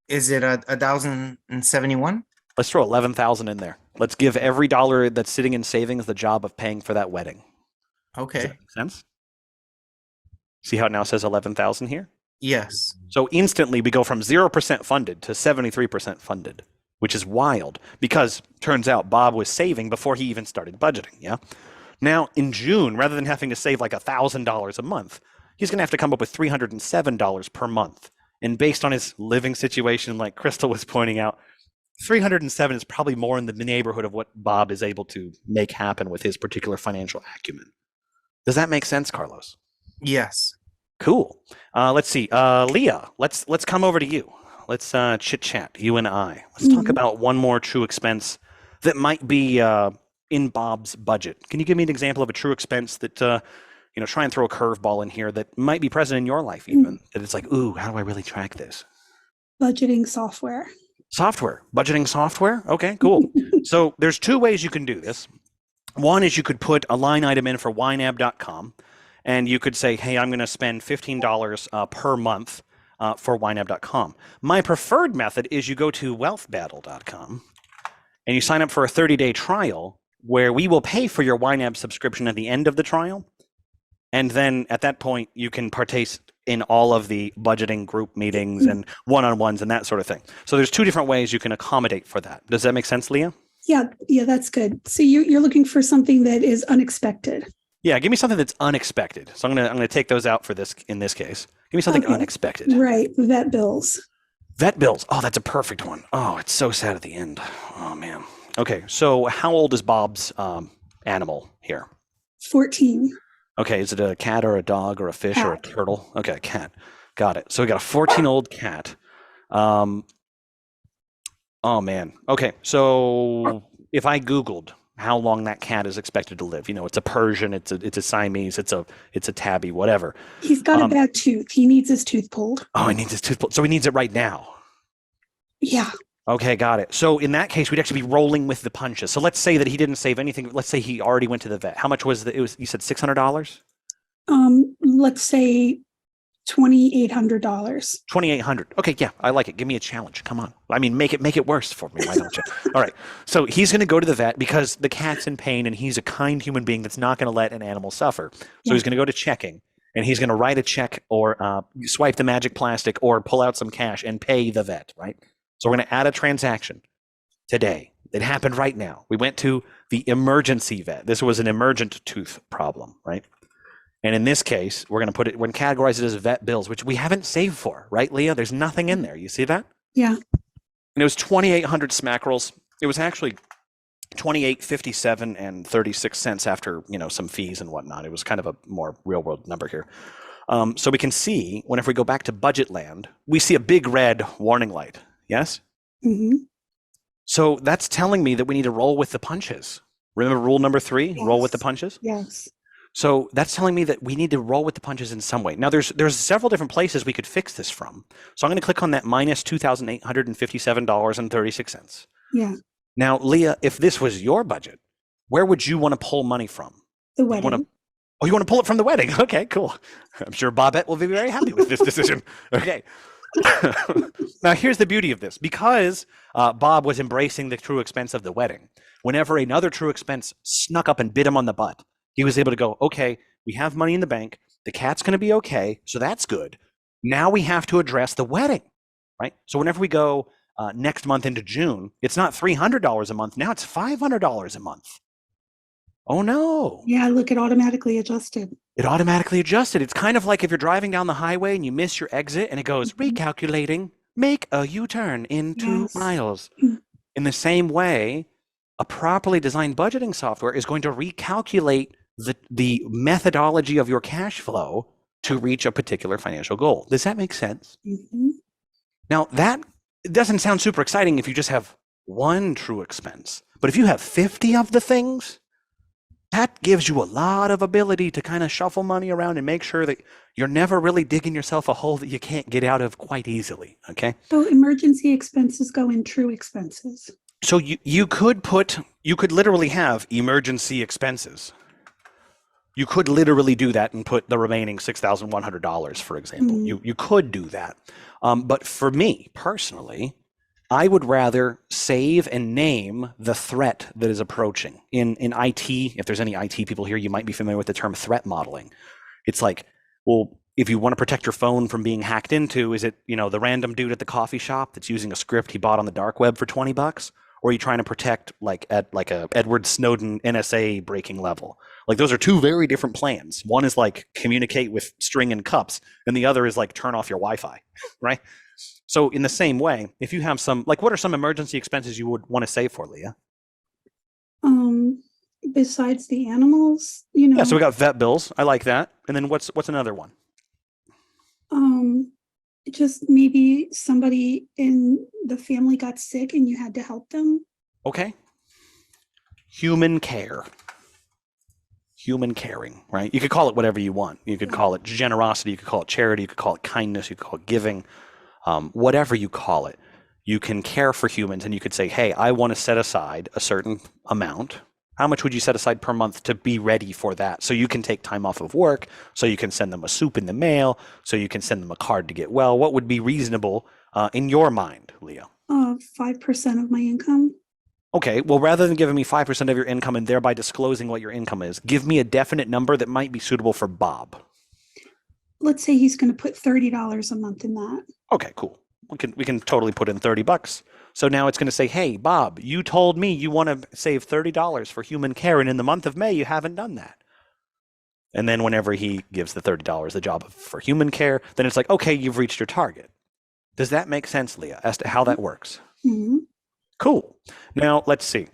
Is it 1,071? Let's throw 11,000 in there. Let's give every dollar that's sitting in savings the job of paying for that wedding. Okay. Does that make sense? See how it now says 11,000 here? Yes. So instantly we go from 0% funded to 73% funded, which is wild because turns out Bob was saving before he even started budgeting. Yeah. Now in June, rather than having to save like $1,000 a month, he's going to have to come up with $307 per month. And based on his living situation, like Crystal was pointing out, 307 is probably more in the neighborhood of what Bob is able to make happen with his particular financial acumen. Does that make sense, Carlos? Yes. Cool. Let's see. Leah, let's come over to you. let's chit chat, you and I. Let's talk about one more true expense that might be in Bob's budget. Can you give me an example of a true expense that, try and throw a curveball in here that might be present in your life even, that it's like, ooh, how do I really track this? Budgeting software. Budgeting software? Okay, cool. So there's two ways you can do this. One is you could put a line item in for YNAB.com, and you could say, hey, I'm going to spend $15 per month for YNAB.com. My preferred method is you go to wealthbattle.com and you sign up for a 30-day trial where we will pay for your YNAB subscription at the end of the trial. And then at that point, you can partake in all of the budgeting group meetings and one-on-ones and that sort of thing. So there's two different ways you can accommodate for that. Does that make sense, Leah? Yeah, that's good. So you're looking for something that is unexpected. Yeah, give me something that's unexpected. So I'm gonna take those out for this in this case. Give me something unexpected. Right, vet bills. Vet bills. Oh, that's a perfect one. Oh, it's so sad at the end. Oh man. Okay, so how old is Bob's animal here? 14. Okay, is it a cat or a dog or a fish or a turtle? Okay, a cat. Got it. So we got a 14-year-old cat. Oh man. Okay, so if I Googled how long that cat is expected to live, it's a Persian, it's a Siamese, it's a tabby, whatever. He's got a bad tooth. He needs his tooth pulled. Oh, he needs his tooth pulled. So he needs it right now. Yeah. Okay, got it. So in that case, we'd actually be rolling with the punches. So let's say that he didn't save anything. Let's say he already went to the vet. How much was it? You said $600? Let's say $2,800. $2,800. Okay, yeah, I like it. Give me a challenge. Come on. I mean, make it worse for me. Why don't you? All right. So he's going to go to the vet because the cat's in pain and he's a kind human being that's not going to let an animal suffer. So he's going to go to checking and he's going to write a check or swipe the magic plastic or pull out some cash and pay the vet, right? So we're going to add a transaction today. It happened right now. We went to the emergency vet. This was an emergent tooth problem, right? And in this case, we're going to categorize it as vet bills, which we haven't saved for, right, Leah? There's nothing in there. You see that? Yeah. And it was 2,800 smackerels. It was actually 28.57 and 36 cents after, some fees and whatnot. It was kind of a more real world number here. So we can see whenever we go back to budget land, we see a big red warning light. Yes? Mm-hmm. So that's telling me that we need to roll with the punches. Remember rule number 3, roll with the punches? Yes. So that's telling me that we need to roll with the punches in some way. Now there's several different places we could fix this from. So I'm going to click on that minus $2,857.36. Yeah. Now, Leah, if this was your budget, where would you want to pull money from? The wedding. You want to pull it from the wedding? Okay, cool. I'm sure Bobette will be very happy with this decision. Okay. Now, here's the beauty of this. Because Bob was embracing the true expense of the wedding, whenever another true expense snuck up and bit him on the butt, he was able to go, okay, we have money in the bank. The cat's going to be okay. So that's good. Now we have to address the wedding, right? So whenever we go next month into June, it's not $300 a month. Now it's $500 a month. Oh, no. Yeah, look, it automatically adjusted. It automatically adjusted. It's kind of like if you're driving down the highway and you miss your exit and it goes, recalculating, make a U-turn in 2 miles. In the same way, a properly designed budgeting software is going to recalculate the methodology of your cash flow to reach a particular financial goal. Does that make sense? Mm-hmm. Now, that doesn't sound super exciting if you just have one true expense. But if you have 50 of the things, that gives you a lot of ability to kind of shuffle money around and make sure that you're never really digging yourself a hole that you can't get out of quite easily, okay? So emergency expenses go in true expenses. So you could literally have emergency expenses. You could literally do that and put the remaining $6,100, for example. Mm-hmm. You could do that. But for me, personally, I would rather save and name the threat that is approaching. In IT, if there's any IT people here, you might be familiar with the term threat modeling. It's like, well, if you want to protect your phone from being hacked into, is it, the random dude at the coffee shop that's using a script he bought on the dark web for $20? Or are you trying to protect at a Edward Snowden NSA breaking level? Like those are two very different plans. One is like communicate with string and cups, and the other is like turn off your Wi-Fi, right? So in the same way, if you have what are some emergency expenses you would want to save for, Leah? Besides the animals, Yeah, so we got vet bills. I like that. And then what's another one? Just maybe somebody in the family got sick and you had to help them. Okay. Human care. Human caring, right? You could call it whatever you want. You could call it generosity. You could call it charity. You could call it kindness. You could call it giving. Whatever you call it, you can care for humans, and you could say, hey, I want to set aside a certain amount. How much would you set aside per month to be ready for that? So you can take time off of work, so you can send them a soup in the mail, so you can send them a card to get well. What would be reasonable in your mind, Leah? 5% of my income. Okay, well, rather than giving me 5% of your income and thereby disclosing what your income is, give me a definite number that might be suitable for Bob. Let's say he's going to put $30 a month in that. Okay, cool. We can totally put in $30. So now it's going to say, hey, Bob, you told me you want to save $30 for human care, and in the month of May, you haven't done that. And then whenever he gives the $30 the job for human care, then it's like, okay, you've reached your target. Does that make sense, Leah, as to how that works? Mm-hmm. Cool. Now, let's see.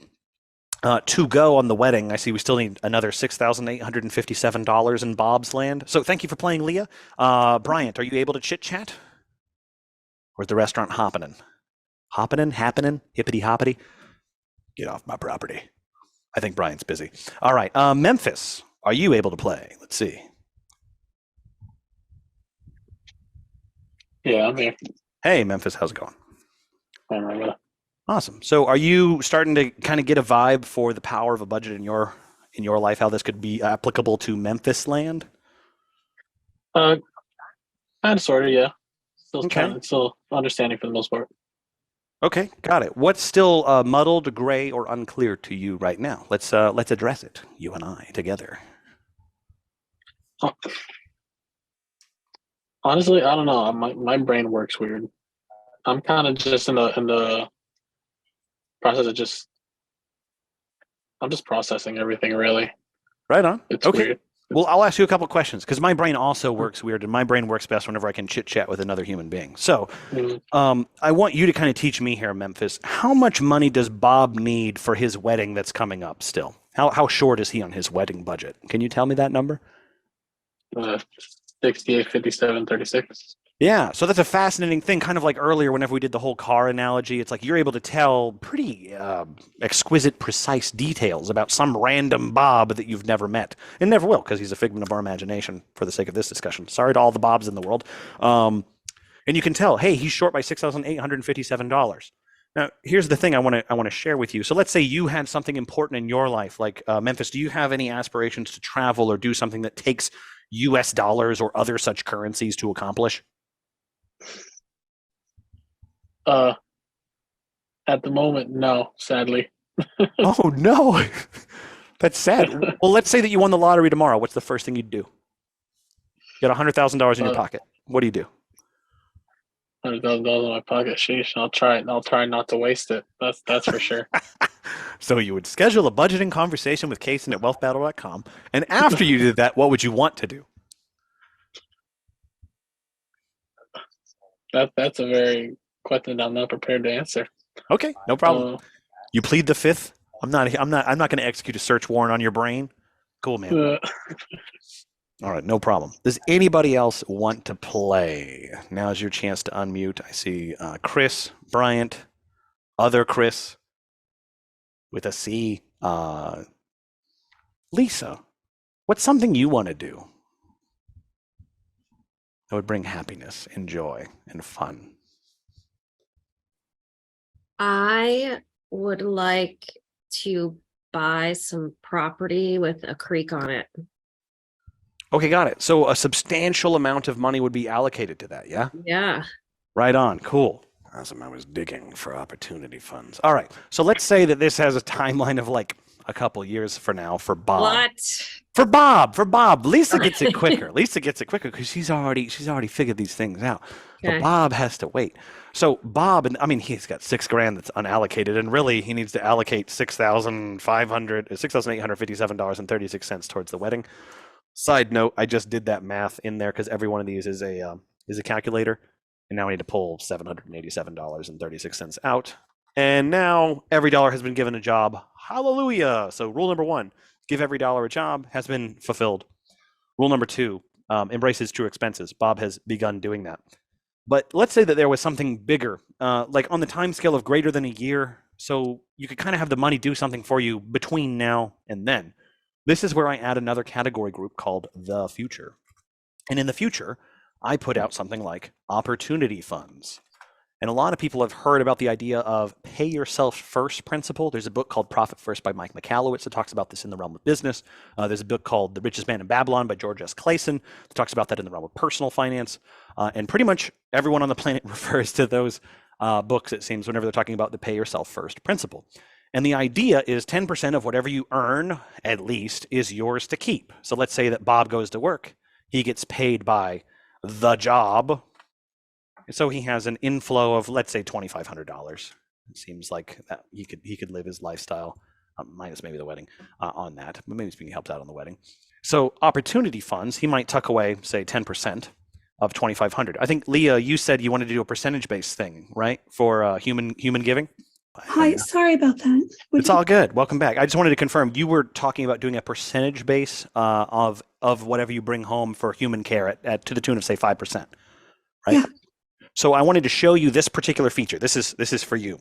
To go on the wedding, I see we still need another $6,857 in Bob's land. So thank you for playing, Leah. Bryant, are you able to chit-chat? Or is the restaurant happening? Happening, hippity-hoppity? Get off my property. I think Bryant's busy. All right, Memphis, are you able to play? Let's see. Yeah, I'm here. Hey, Memphis, how's it going? I remember. Awesome. So are you starting to kind of get a vibe for the power of a budget in your life, how this could be applicable to Memphis land? Kind of, sort of, yeah. Okay. Still understanding for the most part. Okay, got it. What's still muddled, gray, or unclear to you right now? Let's address it, you and I, together. Honestly, I don't know. My brain works weird. I'm kind of just in the process of I'm just processing everything, really. Right on. It's okay. weird. Well, I'll ask you a couple questions because my brain also works weird, and my brain works best whenever I can chit chat with another human being. So, I want you to kind of teach me here, Memphis. How much money does Bob need for his wedding that's coming up? Still, how short is he on his wedding budget? Can you tell me that number? 68, 57, 36. Yeah, so that's a fascinating thing, kind of like earlier whenever we did the whole car analogy. It's like you're able to tell pretty exquisite, precise details about some random Bob that you've never met, and never will, because he's a figment of our imagination for the sake of this discussion. Sorry to all the Bobs in the world. And you can tell, hey, he's short by $6,857. Now, here's the thing I want to share with you. So let's say you had something important in your life, like Memphis. Do you have any aspirations to travel or do something that takes U.S. dollars or other such currencies to accomplish? At the moment, no, sadly. Oh no, that's sad. Well, let's say that you won the lottery tomorrow. What's the first thing you'd do? You got $100,000 in your pocket. What do you do? $100,000 in my pocket. Sheesh, I'll try not to waste it. That's for sure. So you would schedule a budgeting conversation with Kaysen at wealthbattle.com, and after you did that, what would you want to do? That's a very question I'm not prepared to answer. Okay, no problem. You plead the fifth. I'm not going to execute a search warrant on your brain. Cool, man. All right, no problem. Does anybody else want to play? Now's your chance to unmute. I see Chris, Bryant, other Chris with a C. Lisa, what's something you want to do that would bring happiness and joy and fun? I would like to buy some property with a creek on it. Okay, got it. So a substantial amount of money would be allocated to that, yeah? Yeah. Right on. Cool. Awesome. I was digging for opportunity funds. All right. So let's say that this has a timeline of like a couple years for now for Bob. What? For Bob. Lisa gets it quicker. Lisa gets it quicker because she's already figured these things out. Okay. But Bob has to wait. So Bob, and I mean, he's got $6,000 that's unallocated, and really he needs to allocate $6,857.36 towards the wedding. Side note: I just did that math in there because every one of these is a calculator, and now I need to pull $787.36 out. And now every dollar has been given a job. Hallelujah! So rule number 1: give every dollar a job, has been fulfilled. Rule number 2: embrace his true expenses. Bob has begun doing that. But let's say that there was something bigger, like on the time scale of greater than a year. So you could kind of have the money do something for you between now and then. This is where I add another category group called the future. And in the future, I put out something like opportunity funds. And a lot of people have heard about the idea of pay yourself first principle. There's a book called Profit First by Mike Michalowicz that talks about this in the realm of business. There's a book called The Richest Man in Babylon by George S. Clason that talks about that in the realm of personal finance. And pretty much everyone on the planet refers to those books, it seems, whenever they're talking about the pay yourself first principle. And the idea is 10% of whatever you earn, at least, is yours to keep. So let's say that Bob goes to work. He gets paid by the job. So he has an inflow of, let's say, $2,500. It seems like that he could live his lifestyle, minus maybe the wedding, on that. But maybe he helps out on the wedding. So opportunity funds, he might tuck away, say, 10% of $2,500. I think, Leah, you said you wanted to do a percentage-based thing, right, for human giving? Hi, sorry about that. It's all good. Welcome back. I just wanted to confirm you were talking about doing a percentage base of whatever you bring home for human care at to the tune of, say, 5%, right? Yeah. So I wanted to show you this particular feature. This is for you.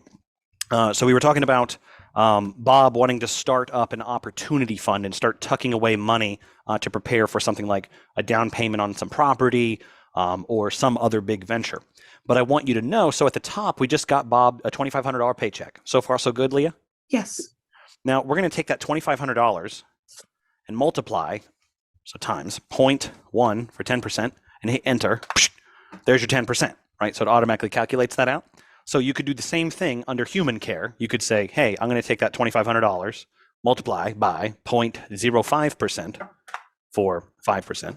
So we were talking about Bob wanting to start up an opportunity fund and start tucking away money to prepare for something like a down payment on some property or some other big venture. But I want you to know, so at the top, we just got Bob a $2,500 paycheck. So far, so good, Leah? Yes. Now, we're going to take that $2,500 and multiply, so times 0.1 for 10%, and hit enter. There's your 10%, right? So it automatically calculates that out. So you could do the same thing under human care. You could say, hey, I'm going to take that $2,500, multiply by 0.05% for 5%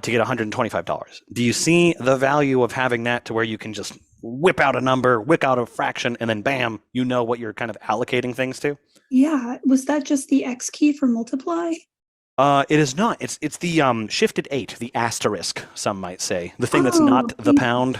to get $125. Do you see the value of having that to where you can just whip out a number, whip out a fraction, and then bam, you know what you're kind of allocating things to? Yeah. Was that just the X key for multiply? It is not. It's the shifted 8, the asterisk, some might say. The thing that's not the pound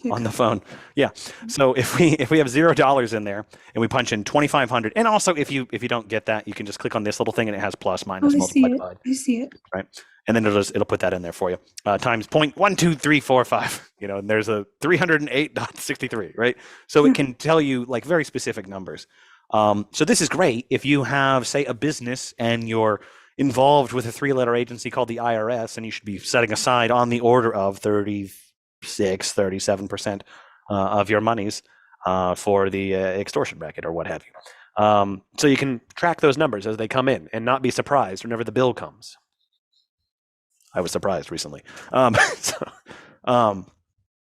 on the phone. Yeah. So if we have $0 in there and we punch in 2,500, and also if you don't get that, you can just click on this little thing and it has plus, minus, multiplied, divide. I see it. Right. And then it'll put that in there for you. Times 0.12345. And there's a 308.63, right? So it can tell you like very specific numbers. So this is great if you have, say, a business and you're involved with a 3-letter agency called the IRS, and you should be setting aside on the order of 37% of your monies for the extortion bracket or what have you. So you can track those numbers as they come in and not be surprised whenever the bill comes. I was surprised recently.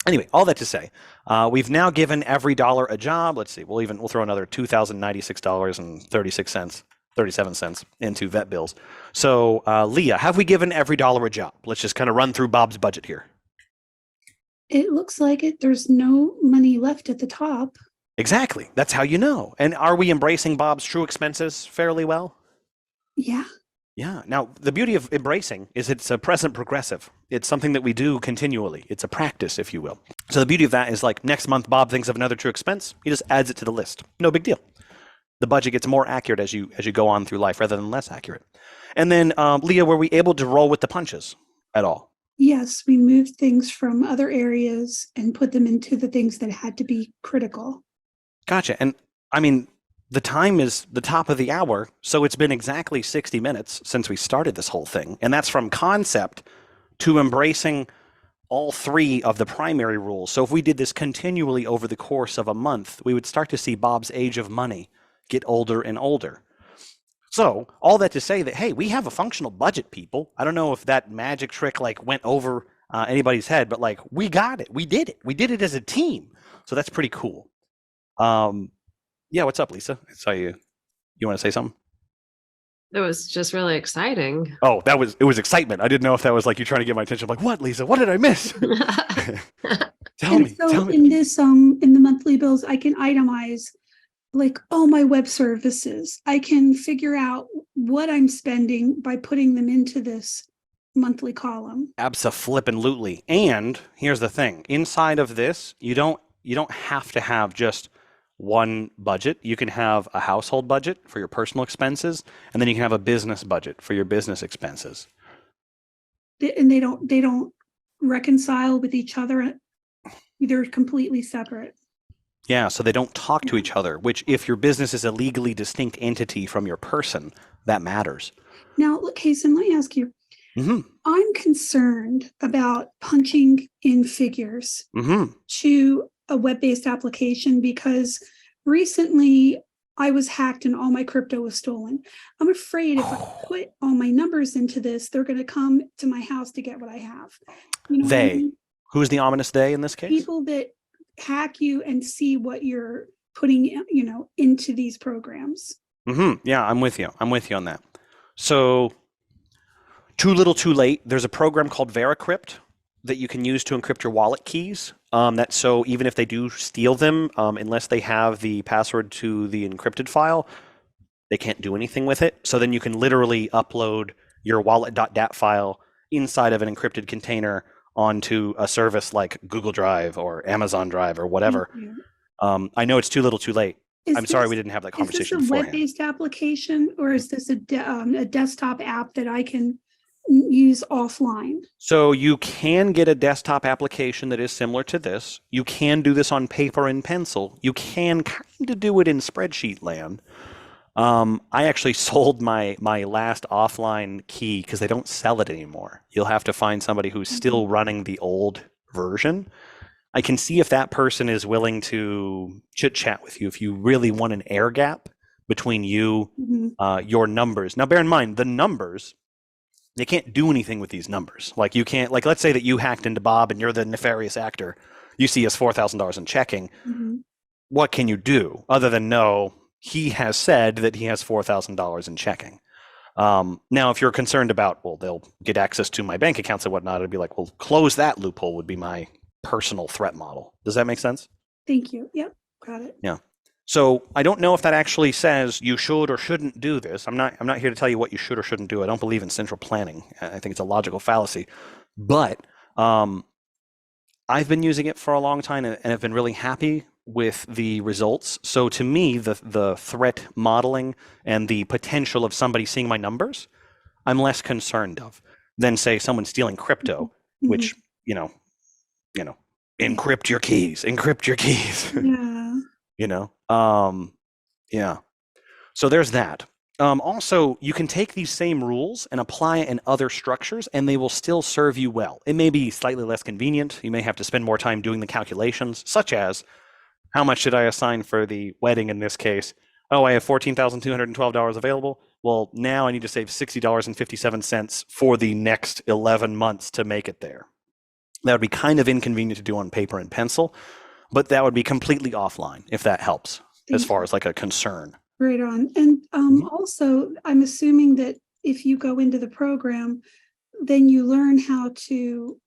Anyway, all that to say, we've now given every dollar a job. Let's see, we'll throw another $2,096.37 into vet bills. So, Leah, have we given every dollar a job? Let's just kind of run through Bob's budget here. It looks like it. There's no money left at the top. Exactly. That's how you know. And are we embracing Bob's true expenses fairly well? Yeah. Yeah. Now, the beauty of embracing is it's a present progressive. It's something that we do continually. It's a practice, if you will. So the beauty of that is like next month, Bob thinks of another true expense. He just adds it to the list. No big deal. The budget gets more accurate as you go on through life rather than less accurate. And then, Leah, were we able to roll with the punches at all? Yes, we moved things from other areas and put them into the things that had to be critical. Gotcha. And I mean, the time is the top of the hour, so it's been exactly 60 minutes since we started this whole thing. And that's from concept to embracing all 3 of the primary rules. So if we did this continually over the course of a month, we would start to see Bob's age of money get older and older. So all that to say that, hey, we have a functional budget, people. I don't know if that magic trick like went over anybody's head, but like we got it. We did it. We did it as a team. So that's pretty cool. Yeah, what's up, Lisa? I saw you. You want to say something? It was just really exciting. Oh, it was excitement. I didn't know if that was like you trying to get my attention. I'm like, what, Lisa? What did I miss? Tell me. In this, in the monthly bills, I can itemize like, my web services. I can figure out what I'm spending by putting them into this monthly column. Abso-flippin-lutely. And here's the thing. Inside of this, you don't have to have just one budget. You can have a household budget for your personal expenses, and then you can have a business budget for your business expenses. And they don't reconcile with each other They're completely separate. Yeah, so they don't talk to each other, which if your business is a legally distinct entity from your person, that matters. Now, look, Kason, let me ask you. Mm-hmm. I'm concerned about punching in figures Mm-hmm. to a web-based application because recently I was hacked and all my crypto was stolen. I'm afraid if I put all my numbers into this, they're going to come to my house to get what I have. You know what I They. mean? Who's the ominous they in this case? People that hack you and see what you're putting, into these programs. Mm-hmm. Yeah, I'm with you. I'm with you on that. So, too little, too late. There's a program called Veracrypt that you can use to encrypt your wallet keys. That so even if they do steal them, unless they have the password to the encrypted file, they can't do anything with it. So then you can literally upload your wallet.dat file inside of an encrypted container onto a service like Google Drive or Amazon Drive or whatever. Thank you. I know it's too little, too late. Is I'm sorry this- we didn't have that Is conversation this a beforehand. web-based application or is this a desktop app that I can use offline? So you can get a desktop application that is similar to this. You can do this on paper and pencil. You can kind of do it in spreadsheet land. I actually sold my last offline key because they don't sell it anymore. You'll have to find somebody who's still running the old version. I can see if that person is willing to chit chat with you if you really want an air gap between you, your numbers. Now, bear in mind, the numbers, they can't do anything with these numbers. Like you can't, like let's say that you hacked into Bob and you're the nefarious actor. You see us $4,000 in checking. What can you do other than know he has said that he has $4,000 in checking? Now, if you're concerned about, well, they'll get access to my bank accounts and whatnot, it'd be like, well, close that loophole would be my personal threat model. Does that make sense? Thank you. Yep, got it. Yeah. So I don't know if that actually says you should or shouldn't do this. I'm not here to tell you what you should or shouldn't do. I don't believe in central planning. I think it's a logical fallacy. But I've been using it for a long time and have been really happy with the results. So to me, the threat modeling and the potential of somebody seeing my numbers, I'm less concerned of than say someone stealing crypto, which, encrypt your keys. Yeah. Yeah. So there's that. Also, you can take these same rules and apply it in other structures, and they will still serve you well. It may be slightly less convenient. You may have to spend more time doing the calculations, such as how much should I assign for the wedding in this case? Oh, I have $14,212 available. Well, now I need to save $60.57 for the next 11 months to make it there. That would be kind of inconvenient to do on paper and pencil, but that would be completely offline if that helps as far as like a concern. Right on. And also, I'm assuming that if you go into the program, then you learn how to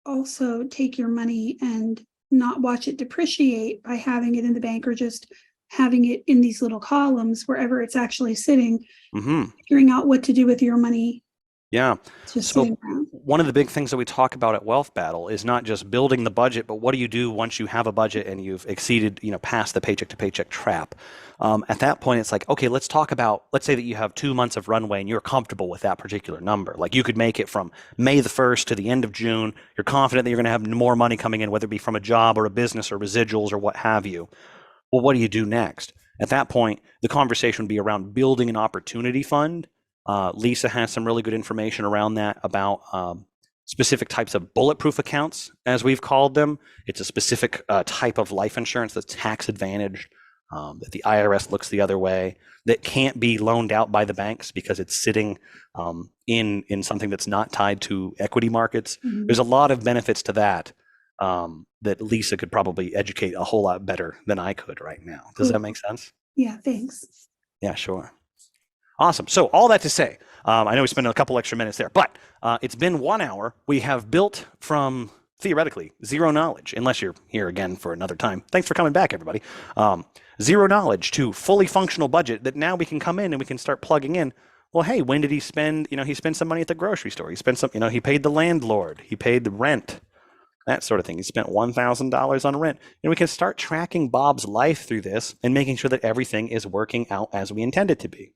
also take your money and not watch it depreciate by having it in the bank or just having it in these little columns wherever it's actually sitting, figuring out what to do with your money. Yeah. Just So sitting around. one of the big things that we talk about at Wealth Battle is not just building the budget, but what do you do once you have a budget and you've exceeded, past the paycheck to paycheck trap? At that point, it's like, okay, let's talk about, let's say that you have 2 months of runway and you're comfortable with that particular number. Like you could make it from May the 1st to the end of June. You're confident that you're going to have more money coming in, whether it be from a job or a business or residuals or what have you. Well, what do you do next? At that point, the conversation would be around building an opportunity fund. Lisa has some really good information around that about specific types of bulletproof accounts, as we've called them. It's a specific type of life insurance that's tax advantaged, that the IRS looks the other way, that can't be loaned out by the banks because it's sitting in something that's not tied to equity markets. There's a lot of benefits to that that Lisa could probably educate a whole lot better than I could right now. Does that make sense? Yeah, thanks. Yeah, sure. Awesome. So all that to say, I know we spent a couple extra minutes there, but it's been 1 hour. We have built from theoretically zero knowledge, unless you're here again for another time. Thanks for coming back, everybody. Zero knowledge to fully functional budget that now we can come in and we can start plugging in. Well, hey, when did he spend, he spent some money at the grocery store. He spent some, he paid the landlord. He paid the rent, that sort of thing. He spent $1,000 on rent. And we can start tracking Bob's life through this and making sure that everything is working out as we intend it to be.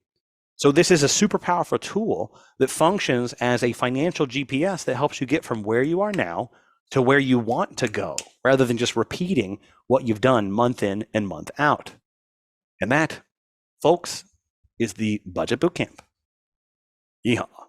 So this is a super powerful tool that functions as a financial GPS that helps you get from where you are now to where you want to go rather than just repeating what you've done month in and month out. And that, folks, is the Budget Bootcamp. Yeehaw.